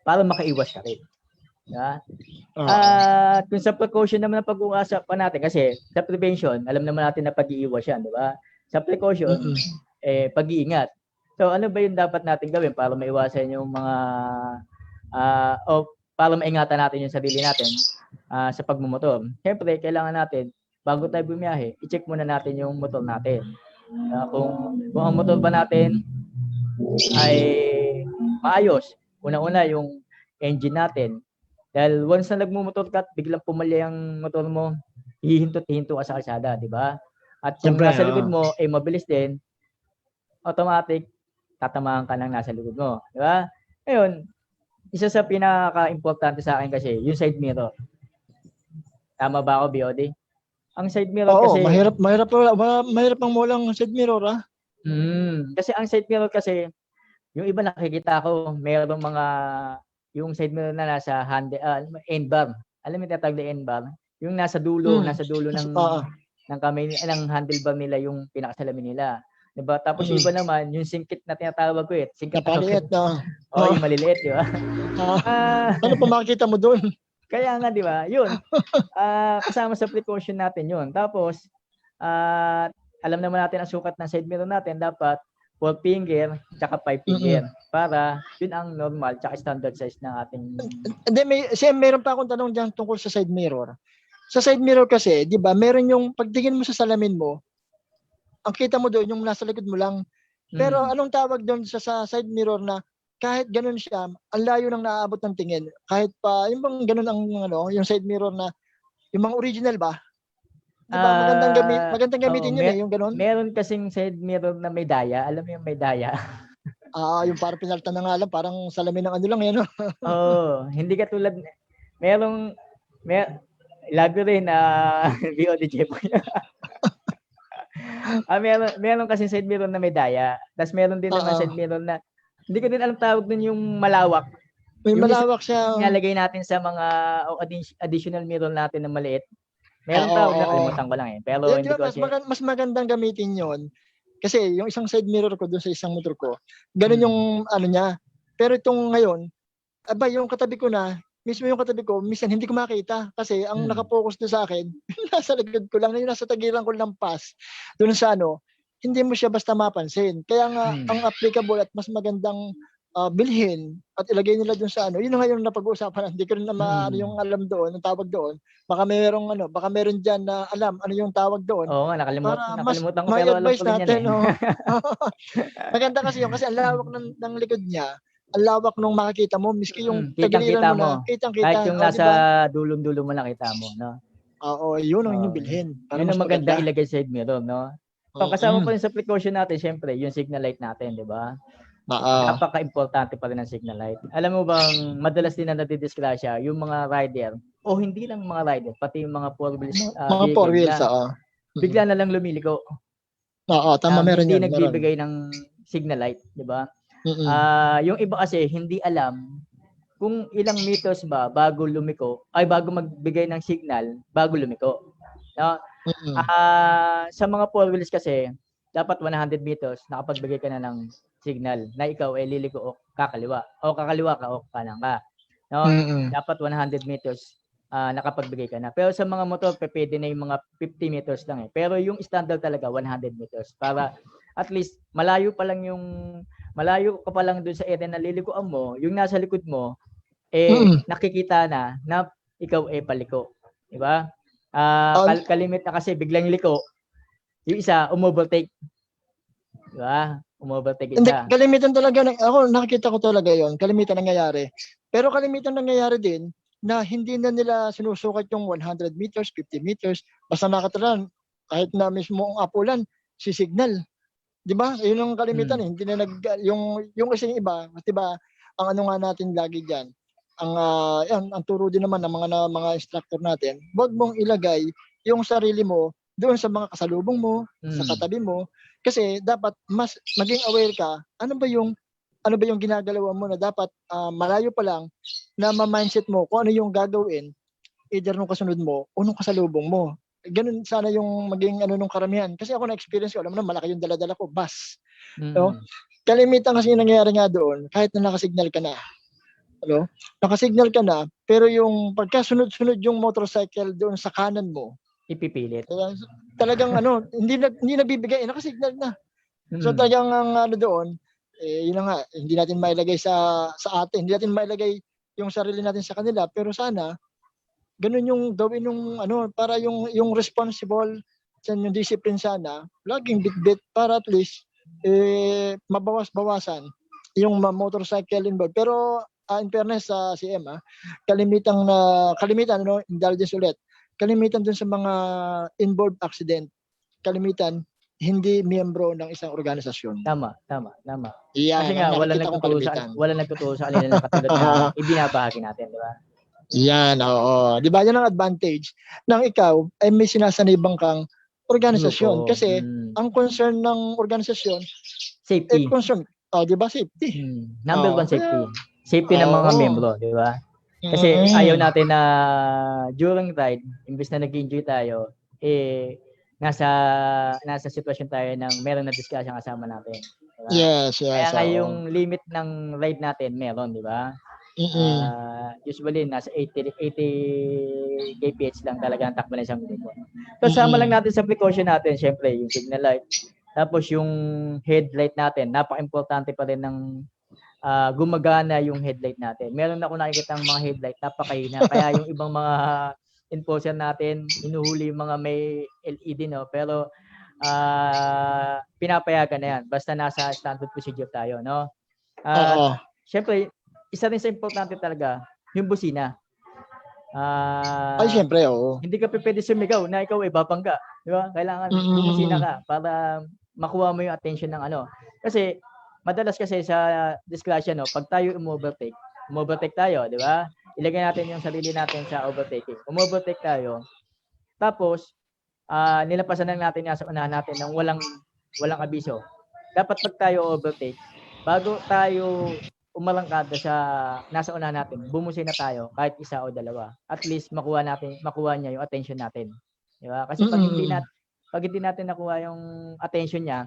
para makaiwas ka rin. Di ba? Kung sa precaution naman na pag-uusapan natin, kasi sa prevention, alam naman natin na pag-iiwas yan. Di ba? Sa precaution, pag-iingat. So ano ba yung dapat natin gawin para maiwasan yung mga para maingatan natin yung sarili natin sa pagmumotor? Siyempre, kailangan natin bago tayo bumiyahe, i-check muna natin yung motor natin. Kung ang motor ba natin ay maayos, una-una yung engine natin. Dahil once na nagmumotor ka, biglang pumalya yung motor mo, hihinto-hinto ka sa kalsada, di ba? At yung nasa likod mo ay mabilis din, automatic, tatamaan ka ng nasa likod mo. Di ba? Ngayon, isa sa pinaka-importante sa akin kasi, yung side mirror. Tama ba ako, BOD? Ang side mirror kasi mahirap ang walang side mirror kasi ang side mirror kasi yung iba nakikita ko mayroong mga yung side mirror na nasa end bar. Alam mo tinatawag na end bar? Yung nasa dulo ng kamay ng handlebar nila yung pinakasalamin nila. Diba? Tapos yung iba naman, yung singkit na tinatawag ko singkit na maliit yung maliliit, di ba? Ano pa makikita mo doon? Kaya nga, di ba? Yun. Kasama sa precaution natin yun. Tapos, alam naman natin ang sukat ng side mirror natin, dapat 4 finger, tsaka 5 finger. Para yun ang normal, tsaka standard size ng ating... Meron pa akong tanong dyan tungkol sa side mirror. Sa side mirror kasi, di ba, meron yung pagtingin mo sa salamin mo, ang kita mo doon, yung nasa likod mo lang. Pero anong tawag doon sa side mirror na kahit ganun siya, ang layo nang naaabot ng tingin. Kahit pa, yung bang ganun ang yung side mirror na, yung mga original ba? Diba, magandang gamitin yun yung ganun. Meron kasing side mirror na may daya. Alam mo yung may daya? Yung parang pinalta na nga lang, parang salamin ng lang yan. Hindi katulad, lagi rin VOD po meron kasing side mirror na may daya. Tapos meron din naman side mirror na hindi ko din alam tawag dun yung malawak. May malawak siya. Nalagay natin sa mga additional mirror natin na maliit. Meron tawag na kalimutan ko lang Pero hindi ko mas magandang gamitin yon. Kasi yung isang side mirror ko dun sa isang motor ko, ganun yung niya. Pero itong ngayon, yung katabi ko na, mismo yung katabi ko, minsan hindi ko makita kasi ang nakapokus doon sa akin, nasa likod ko lang, yung nasa tagiran ko ng pass, doon sa hindi mo siya basta mapansin. Kaya nga, ang applicable at mas magandang bilhin at ilagay nila doon sa yun nga yung napag-uusapan. Hindi ko rin na yung alam doon, ang tawag doon. Baka meron dyan na alam ano yung tawag doon. Oo nga, nakalimutan ko pero alam ko natin. Maganda kasi yun, kasi ang lawak ng likod niya, ang lawak nung makikita mo, miski yung kitang-kita mo. Kitang-kita. Kahit yung nasa dulong-dulo mo nakita mo, no? Yun ang inyong bilhin. Yun ang maganda ilagay sa side mirror, no? So, kasama pa rin sa precaution natin, syempre, yung signal light natin, di ba? Napaka-importante pa rin ang signal light. Alam mo bang, madalas din na nadidisgrasya yung mga rider, o hindi lang mga rider, pati yung mga four wheels. Mga four wheels, bigla na lang lumiliko. Oo, tama, meron hindi yun, meron. nagbibigay ng signal light, di ba? Mm-mm. Yung iba kasi hindi alam kung ilang meters ba bago magbigay ng signal bago lumiko. No? Mm-mm. Sa mga four wheels kasi, dapat 100 meters nakapagbigay ka na ng signal na ikaw ay liliko o kakaliwa. O kakaliwa ka o kanan ka. No? Mm-mm. Dapat 100 meters nakapagbigay ka na. Pero sa mga motor, pwede na yung mga 50 meters lang eh. Pero yung standard talaga, 100 meters. Para at least, malayo ka pa lang dun sa area na lilikuan mo, yung nasa likod mo, nakikita na ikaw ay paliko. Diba? Kalimit na kasi biglang liko, yung isa, umovertake. Diba? Umovertake Hindi, isa. kalimitan talaga, ako nakikita ko talaga yon, kalimitan nangyayari. Pero kalimitan nangyayari din na hindi na nila sinusukat yung 100 meters, 50 meters, basta nakataran, kahit na mismo ang apulan, si signal. 'Di ba? Yun ang kalimitan eh. Hindi na yung kasi iba, 'di ba? Ang ano nga natin lagi diyan, ang turo din naman ng mga instructor natin, wag mong ilagay yung sarili mo doon sa mga kasalubong mo, sa katabi mo, kasi dapat mas maging aware ka, ano ba yung ginagalawan mo na dapat malayo pa lang na ma-mindset mo kung ano yung gagawin either nung kasunod mo o nung kasalubong mo. Ganun sana yung maging nung karamihan. Kasi ako na-experience ko, alam mo na malaki yung dala-dala ko, bus. No? Kalimitan kasi yung nangyayari nga doon, kahit na nakasignal ka na. Ano? Nakasignal ka na, pero yung pagkasunod-sunod yung motorcycle doon sa kanan mo, ipipilit. Talagang hindi nabibigay, nakasignal na. So talagang ang doon, yun na nga, hindi natin mailagay sa atin, hindi natin mailagay yung sarili natin sa kanila, pero sana ganun yung gawin yung para yung responsible yung discipline sana laging bitbit para at least mabawas-bawasan yung motorcycle involved. Pero in fairness sa CM, kalimitan indulgence ulit, kalimitan dun sa mga involved accident, kalimitan hindi miyembro ng isang organisasyon. Tama. Yan, kasi nga wala nagtuturo sa kanila na katulad na ibinabahagi natin, di ba? Yan, oo. Di ba yan ang advantage ng ikaw ay may sinasanibang kang organisasyon. Kasi ang concern ng organisasyon, safety. Di ba? Safety. Number one, safety. Safety ng mga membro, di ba? Kasi ayaw natin na during ride, imbes na nag-enjoy tayo, nasa sitwasyon tayo ng meron na discussion kasama natin. Diba? Yes. Kaya nga yung limit ng ride natin meron, di ba? Usually nasa 80 kph lang talaga ang takbo ng isang grupo. Kasama lang natin sa precaution natin, syempre yung signal light. Tapos yung headlight natin, napaka-importante pa rin ng gumagana yung headlight natin. Meron ako nakikita ng mga headlight, napakahina. Kaya yung ibang mga enforcer natin, hinuhuli yung mga may LED, no? Pero pinapayagan na yan. Basta nasa standard procedure tayo, no? Syempre, isa rin sa importante talaga, yung busina. Ay, syempre, oo. Hindi ka pwede sumigaw na ikaw ay babangga. Di ba? Kailangan bumusina ka para makuha mo yung attention ng Kasi, madalas kasi sa discussion, no, pag tayo umovertake tayo, di ba? Ilagay natin yung sarili natin sa overtaking. Umovertake tayo. Tapos, nilapasan lang natin sa unahan natin ng walang abiso. Dapat pag tayo overtake, bago tayo umalangkada sa nasa unahan natin, bumusina tayo kahit isa o dalawa. At least makuha niya yung attention natin. Di ba? Kasi pag hindi natin nakuha yung attention niya,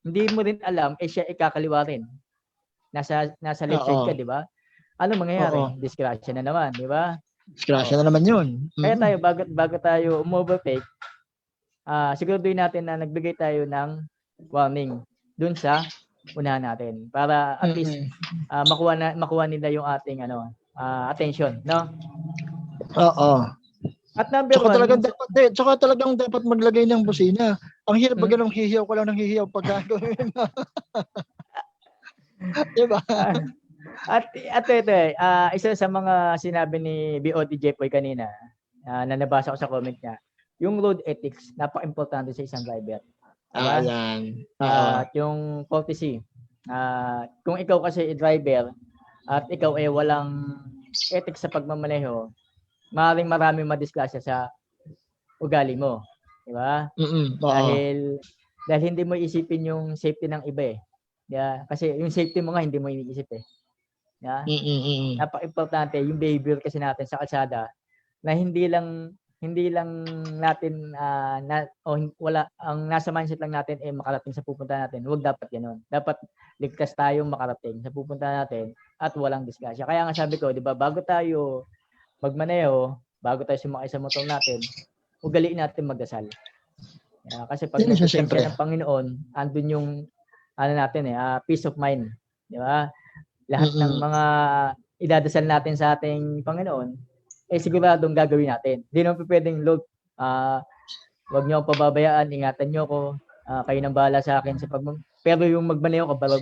hindi mo rin alam, siya ikakaliwa rin. Nasa left side ka, di ba? Ano mangyayari? Disgrasya na naman, di ba? Disgrasya na naman yun. Kaya tayo, bago tayo umovertake, siguraduhin natin na nagbigay tayo ng warning dun sa unahan natin para at least makuha nila yung ating attention, no? Oo. At number one, tsaka talagang dapat maglagay ng busina. Ang hirap ba ganun, hihiyaw ko lang ng hihiyaw pag gagawin mo. Diba? At ito, isa sa mga sinabi ni BOD Jepoy kanina, na nabasa ko sa comment niya, yung road ethics, napaka-importante sa isang driver. Ayan. At yung courtesy, kung ikaw kasi driver at ikaw ay walang ethics sa pagmamaneho, maaaring maraming madisgrasya sa ugali mo. Di ba? Mm-mm. Dahil Dahil hindi mo isipin yung safety ng iba eh. Yeah, kasi yung safety mo nga hindi mo iniisip eh. Yeah? Napaka-importante yung behavior kasi natin sa kalsada na hindi lang natin wala ang nasa mindset lang natin makarating sa pupunta natin. Huwag dapat ganoon. Dapat ligtas tayong makarating sa pupunta natin at walang disgrasya. Kaya nga sabi ko, 'di ba, bago tayo magmaneho, bago tayo sumakay sa motor natin, ugaliin natin magdasal. Kasi pag nagpresensya ng Panginoon, andun yung natin peace of mind, 'di ba? Lahat ng mga idadasal natin sa ating Panginoon siguradong gagawin natin. Hindi naman pwedeng, Lord, wag niyo akong pababayaan, ingatan niyo ako, kayo nang bahala sa akin sa pero yung magmaneho ka, balaw,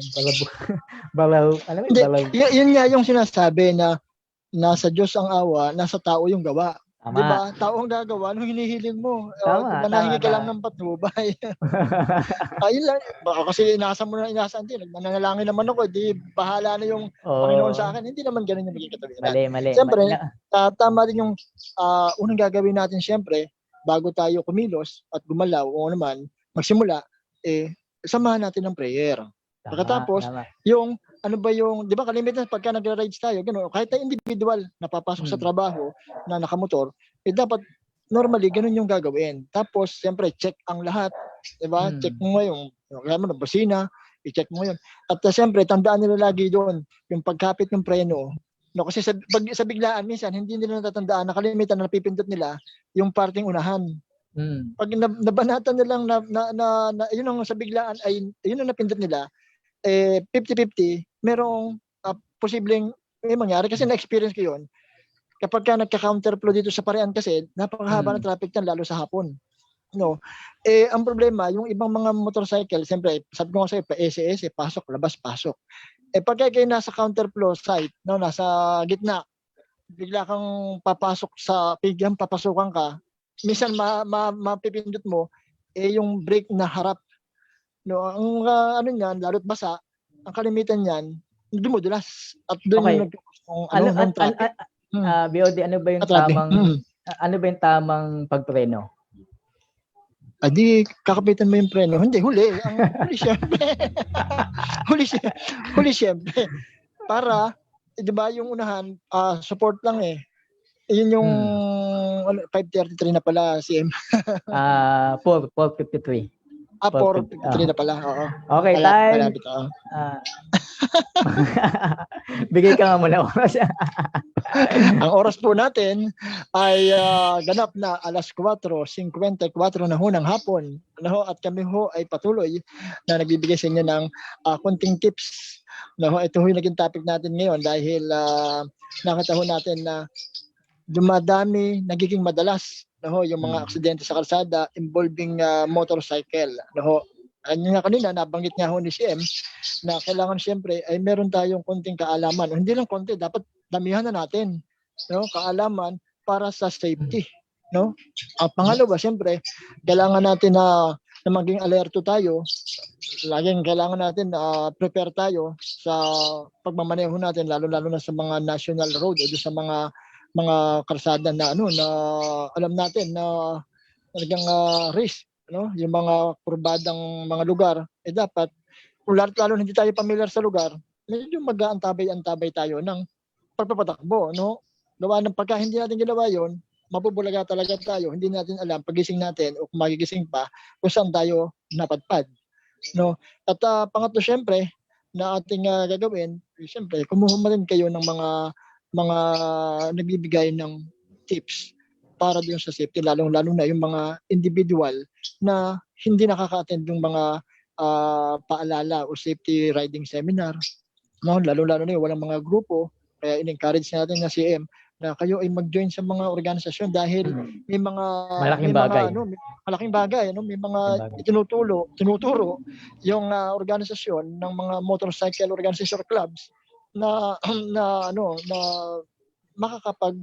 alam mo, balaw. Yun nga yung sinasabi na nasa Diyos ang awa, nasa tao yung gawa. Tama. Diba? Tao ang gagawa nung hinihiling mo. Tama, manahingi ka lang ng patnubay. Ayun lang. Baka kasi inaasahan din. Mananalangin naman ako. Di bahala na yung Panginoon sa akin. Hindi naman ganun yung magiging katawiran. Mali. Siyempre, tama din yung unang gagawin natin siyempre, bago tayo kumilos at gumalaw o naman, magsimula, samahan natin ng prayer. Pagkatapos, yung ano ba yung, di ba kalimitan pagka nagra-rides tayo, gano'n, kahit na individual napapasok sa trabaho na nakamotor, dapat normally ganun yung gagawin. Tapos, siyempre, check ang lahat, di ba? Check mo yung basina, i-check mo yun. At siyempre, tandaan nila lagi doon, yung pagkapit ng preno, no, kasi sa biglaan, minsan, hindi nila natatandaan, nakalimitan na napipindot nila yung parting unahan. Pag nabanatan nilang yun ang sa biglaan, ay yun ang napindot nila, 50-50, merong posibleng may mangyari kasi na-experience ko yun. Kapag ka nagka-counterflow dito sa Parian kasi, napakahaba ng traffic yan, lalo sa hapon. No? Ang problema, yung ibang mga motorcycle, siyempre, sabi ko nga sa'yo, pa-SS, pasok, labas, pasok. Pagka kayo nasa counterflow site, no, nasa gitna, bigla kang papasok sa pigyan, papasukan ka, minsan mapipindot mo, yung brake na harap. No, ang ano niyan, lalo't basa, ang kalimitan niyan, dumudulas at doon yung traffic. BOD, ano ba yung tamang pagpreno? Adi, kakapitan mo yung preno. Hindi, huli. Huli siyempre. huli siyempre. Para, di ba, yung unahan, support lang eh. Yun yung 533 na pala, CM. 453. 453 na pala. Oo. Okay, time. Malapit, Bigay ka nga muna oras. Ang oras po natin ay ganap na 4:54 na ho ng hapon. At kami ho ay patuloy na nagbibigay sa inyo ng konting tips. Ito ho yung naging topic natin ngayon dahil nakita ho natin na dumadami, nagiging madalas yung mga aksidente sa kalsada involving motorcycle. Ano nga kanina, nabanggit nga ho ni CM na kailangan siyempre ay meron tayong konting kaalaman. Hindi lang konti, dapat damihan na natin kaalaman para sa safety. Ang pangalawa, siyempre, kailangan natin na maging alerto tayo. Laging kailangan natin prepare tayo sa pagmamaneho natin, lalo-lalo na sa mga national road o sa mga kalsada na na alam natin na talagang risk, yung mga kurbadang mga lugar, dapat kung lalo hindi tayo familiar sa lugar, medyo mag-aantabay-antabay tayo ng pagpapatakbo, gawa ng pagka hindi natin ginawa yon, mabubulaga talaga tayo, hindi natin alam pagising natin o kung magigising pa kung saan tayo napadpad, At pangatlo, syempre, na ating gagawin, syempre, kumuha rin kayo ng mga nagbibigay ng tips para doon sa safety, lalong-lalo na yung mga individual na hindi nakaka-attend yung mga paalala o safety riding seminar. Lalo-lalo na yung walang mga grupo, kaya in-encourage natin na CM na kayo ay mag-join sa mga organisasyon dahil may mga malaking bagay, may mga tinuturo yung organisasyon ng mga motorcycle organization clubs na makakapag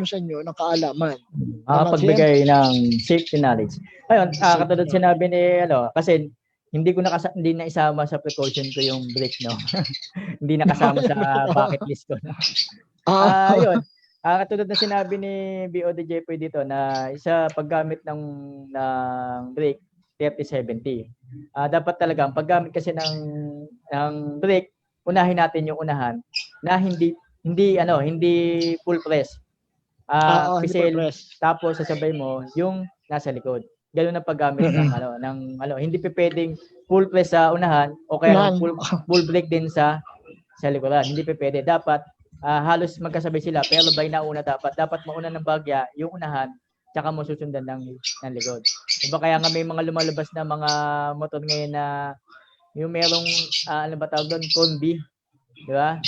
sa inyo ng kaalaman. Makapagbigay ng safety knowledge. Ayun, katulad sinabi ni kasi hindi na isama sa precaution ko yung brake, hindi nakasama sa bucket list ko. Ayun. Katulad na sinabi ni BOD Jepoy dito na isa paggamit ng brake, 30-70. Dapat talaga ang paggamit kasi ng brake, unahin natin yung unahan na hindi full press. Hindi po Pisil, press. tapos sasabay mo yung nasa likod. Ganun ang paggamit hindi pwedeng full press sa unahan o kaya full brake din sa likuran. Hindi pwede. Dapat halos magkasabay sila pero by nauna dapat mauna ng bagya yung unahan tsaka mo susundan ng likod. Diba kaya nga may mga lumalabas na mga motor ngayon na yung merong ano ba tawag doon, combi, di ba?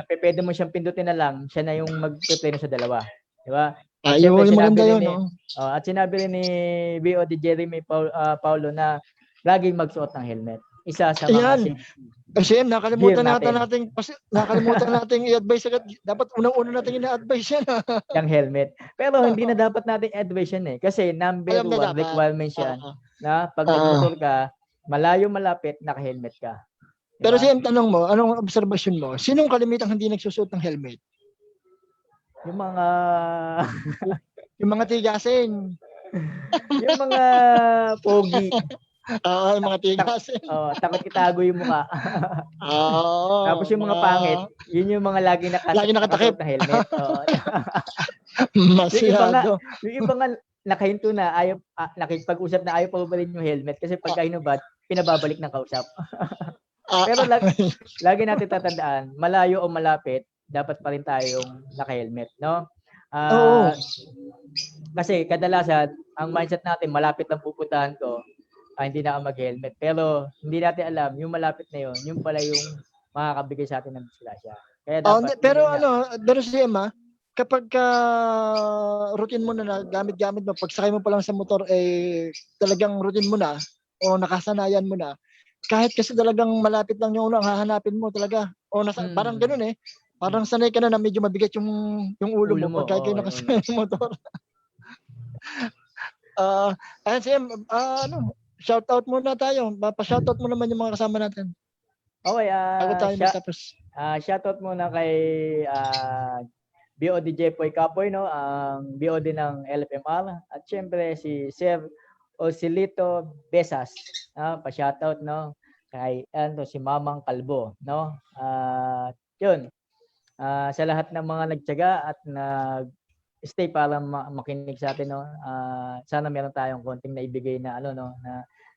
Pwede mo siyang pindutin na lang, siya na yung magpe-pleno sa dalawa, di ba? At Yung maganda yun, at sinabi rin ni BOD Jeremy Paulo na laging magsuot ng helmet. Isa sa mga safety. Kasi nakalimutan natin i-advise agad. Dapat unang-una natin i-advise yan. Yung helmet. Pero hindi na dapat natin i-advise yan kasi number 1 requirement yan na pag nagmotor ka, malayo malapit, naka-helmet ka. Diba? Pero siya, tanong mo, anong observation mo? Sinong kalimitang hindi nagsusuot ng helmet? Yung mga tigasin. Yung mga pogi. Yung mga tigasin. Takot itago yung mukha. Tapos yung mga pangit, yun yung mga lagi nakatakip na helmet. Masyado. Yung iba nga nakahinto na, ayaw, nakipag-usap na ayaw pa rin yung helmet kasi pagka hinubad, pinababalik ng kausap. Pero lagi natin tatandaan, malayo o malapit, dapat pa rin tayong naka-helmet, no? Kasi kadalasan, ang mindset natin, malapit lang pupuntahan ko, hindi na ako mag-helmet. Pero hindi natin alam, yung malapit na yun, yung pala yung makakabigay sa atin ng disgrasya. Kaya dapat pero si Emma, kapag routine mo na gamit-gamit mo, pagsakay mo pa lang sa motor, talagang routine mo na, o nakasanayan mo na, kahit kasi talagang malapit lang yung ulo, ang hahanapin mo talaga. Parang ganun parang sanay ka na medyo mabigat yung ulo mo pagka kayo nakasakay ng motor. Shoutout muna tayo. Pa-shoutout mo naman yung mga kasama natin. Okay, bago tayo magtapos. Shoutout muna kay BOD Jepoy Kapoy, no? Ang BOD ng LFMR. At syempre si Sir Osilito Besas. Pa-shoutout, no? Kay si Mamang Kalbo, no? Yun. Sa lahat ng mga nagtiyaga at nag-stay para makinig sa atin, no? Sana meron tayong konting naibigay na na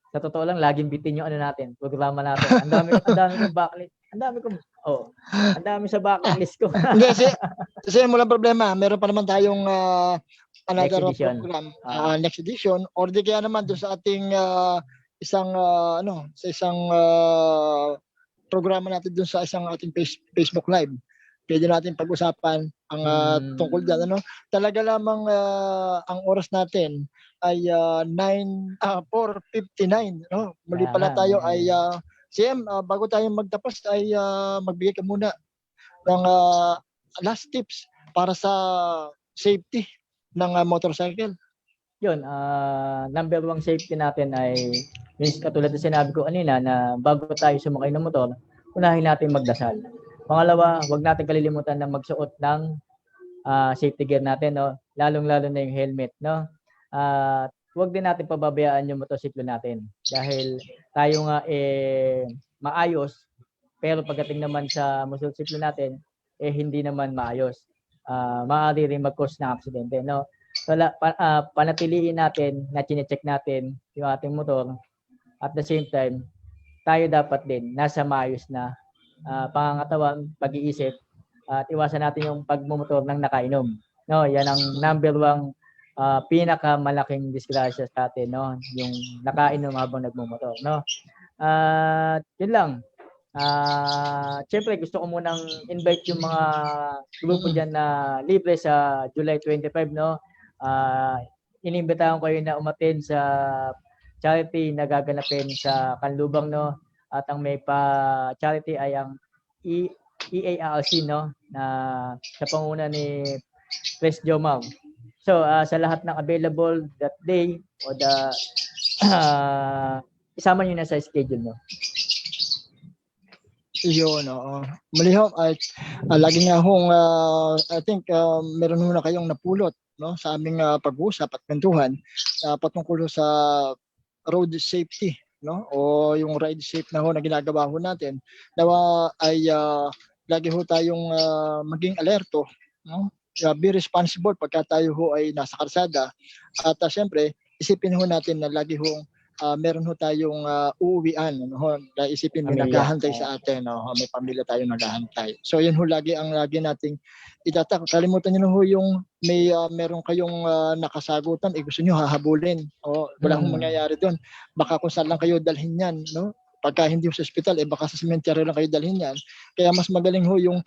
sa totoo lang laging bitin yung natin, programa natin. Ang dami kong backlist. Ang dami sa backlist ko. Hindi kasi wala problema. Meron pa naman tayong another program, next edition, or di kaya naman doon sa ating isang programa natin doon sa isang ating Facebook Live. Pwede natin pag-usapan ang tungkol diyan, Talaga lamang ang oras natin ay 4:59, Muli pala tayo ay CM, bago tayo magtapos ay magbigay ka muna ng last tips para sa safety ng motorcycle. Yun, number 1 safety natin ay yung katulad na sinabi ko kanina na bago tayo sumakay ng motor, unahin natin magdasal. Pangalawa, huwag natin kalilimutan na magsuot ng safety gear natin, lalong-lalo na yung helmet, huwag din natin pababayaan yung motorsiklo natin dahil tayo nga maayos, pero pagdating naman sa motorsiklo natin hindi naman maayos. Maaari rin mag-cause ng aksidente, So, panatiliin natin na chine-check natin yung ating motor. At the same time, tayo dapat din nasa maayos na pangangatawan, pag-iisip, at iwasan natin yung pagmumotor ng nakainom. Yan ang number 1 pinakamalaking disgrasya sa atin, yung nakainom habang nagmumotor, yun lang. Siyempre gusto ko munang invite yung mga grupo diyan na libre sa July 25, inimbitahan ko kayo na umattend sa charity na gaganapin sa Kanlubang, at ang may pa-charity ay ang EARC, na sa panguna ni Pres Jomar. So, sa lahat ng available that day o isama nyo na sa schedule, Yun, muli ho, lagi nga hong, I think, meron na kayong napulot, sa aming pag-uusap at kwentuhan patungkol sa road safety, no? O yung ride safe na ho na ginagawa ho natin, nawa ay lagi ho tayong maging alerto, no? Be responsible pagka tayo ho ay nasa kalsada. At syempre, isipin ho natin na lagi ho meron ho tayong uuwian, ano ho, isipin may Pamilya. naghahantay sa atin, no? May pamilya tayong naghahantay. So yun ho lagi ang lagi nating itatak. Kalimutan niyo ho yung meron kayong nakasagutan, gusto niyo hahabulin. O wala hong mangyayari doon. Baka kung saan lang kayo dalhin yan, no? Pagka hindi sa ospital, baka sa cemetery lang kayo dalhin yan. Kaya mas magaling ho yung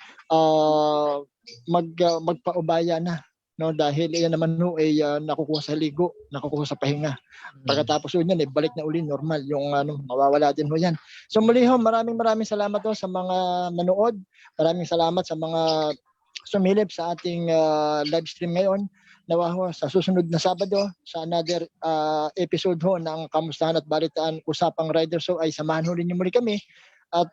magpaubaya na, no, dahil yan naman ho ay nakukuha sa ligo, nakukuha sa pahinga. Pagkatapos ho niyan balik na uli normal yung mawawala din ho yan. So muli ho, maraming salamat ho sa mga nanood. Maraming salamat sa mga sumilip sa ating live stream ngayon. Nawa ho sa susunod na Sabado sa another episode ho ng Kamustahan at Balitaan Usapang Rider Show ay samahan ho ninyo muli kami at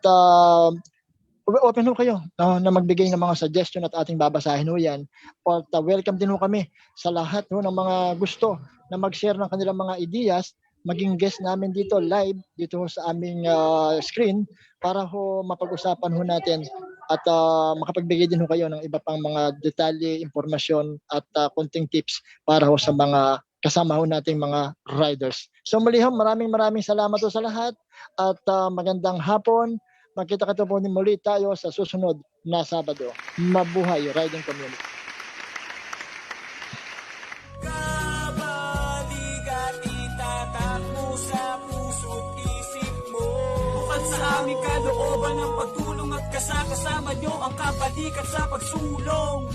open ho kayo na magbigay ng mga suggestion at ating babasahin ho yan. At welcome din ho kami sa lahat ho ng mga gusto na mag-share ng kanilang mga ideas, maging guest namin dito live dito ho sa aming screen para ho mapag-usapan ho natin at makapagbigay din ho kayo ng iba pang mga detalye, impormasyon at konting tips para ho sa mga kasama ho nating mga riders. So muli ho, maraming salamat ho sa lahat at magandang hapon. Magkita-kita po muli tayo sa susunod na Sabado. Mabuhay riding community. Kabalikan itatak mo sa puso't isip mo. Bukod sa aming kalooban ng pagtulong at kasama nyo ang kabalikan sa pagsulong.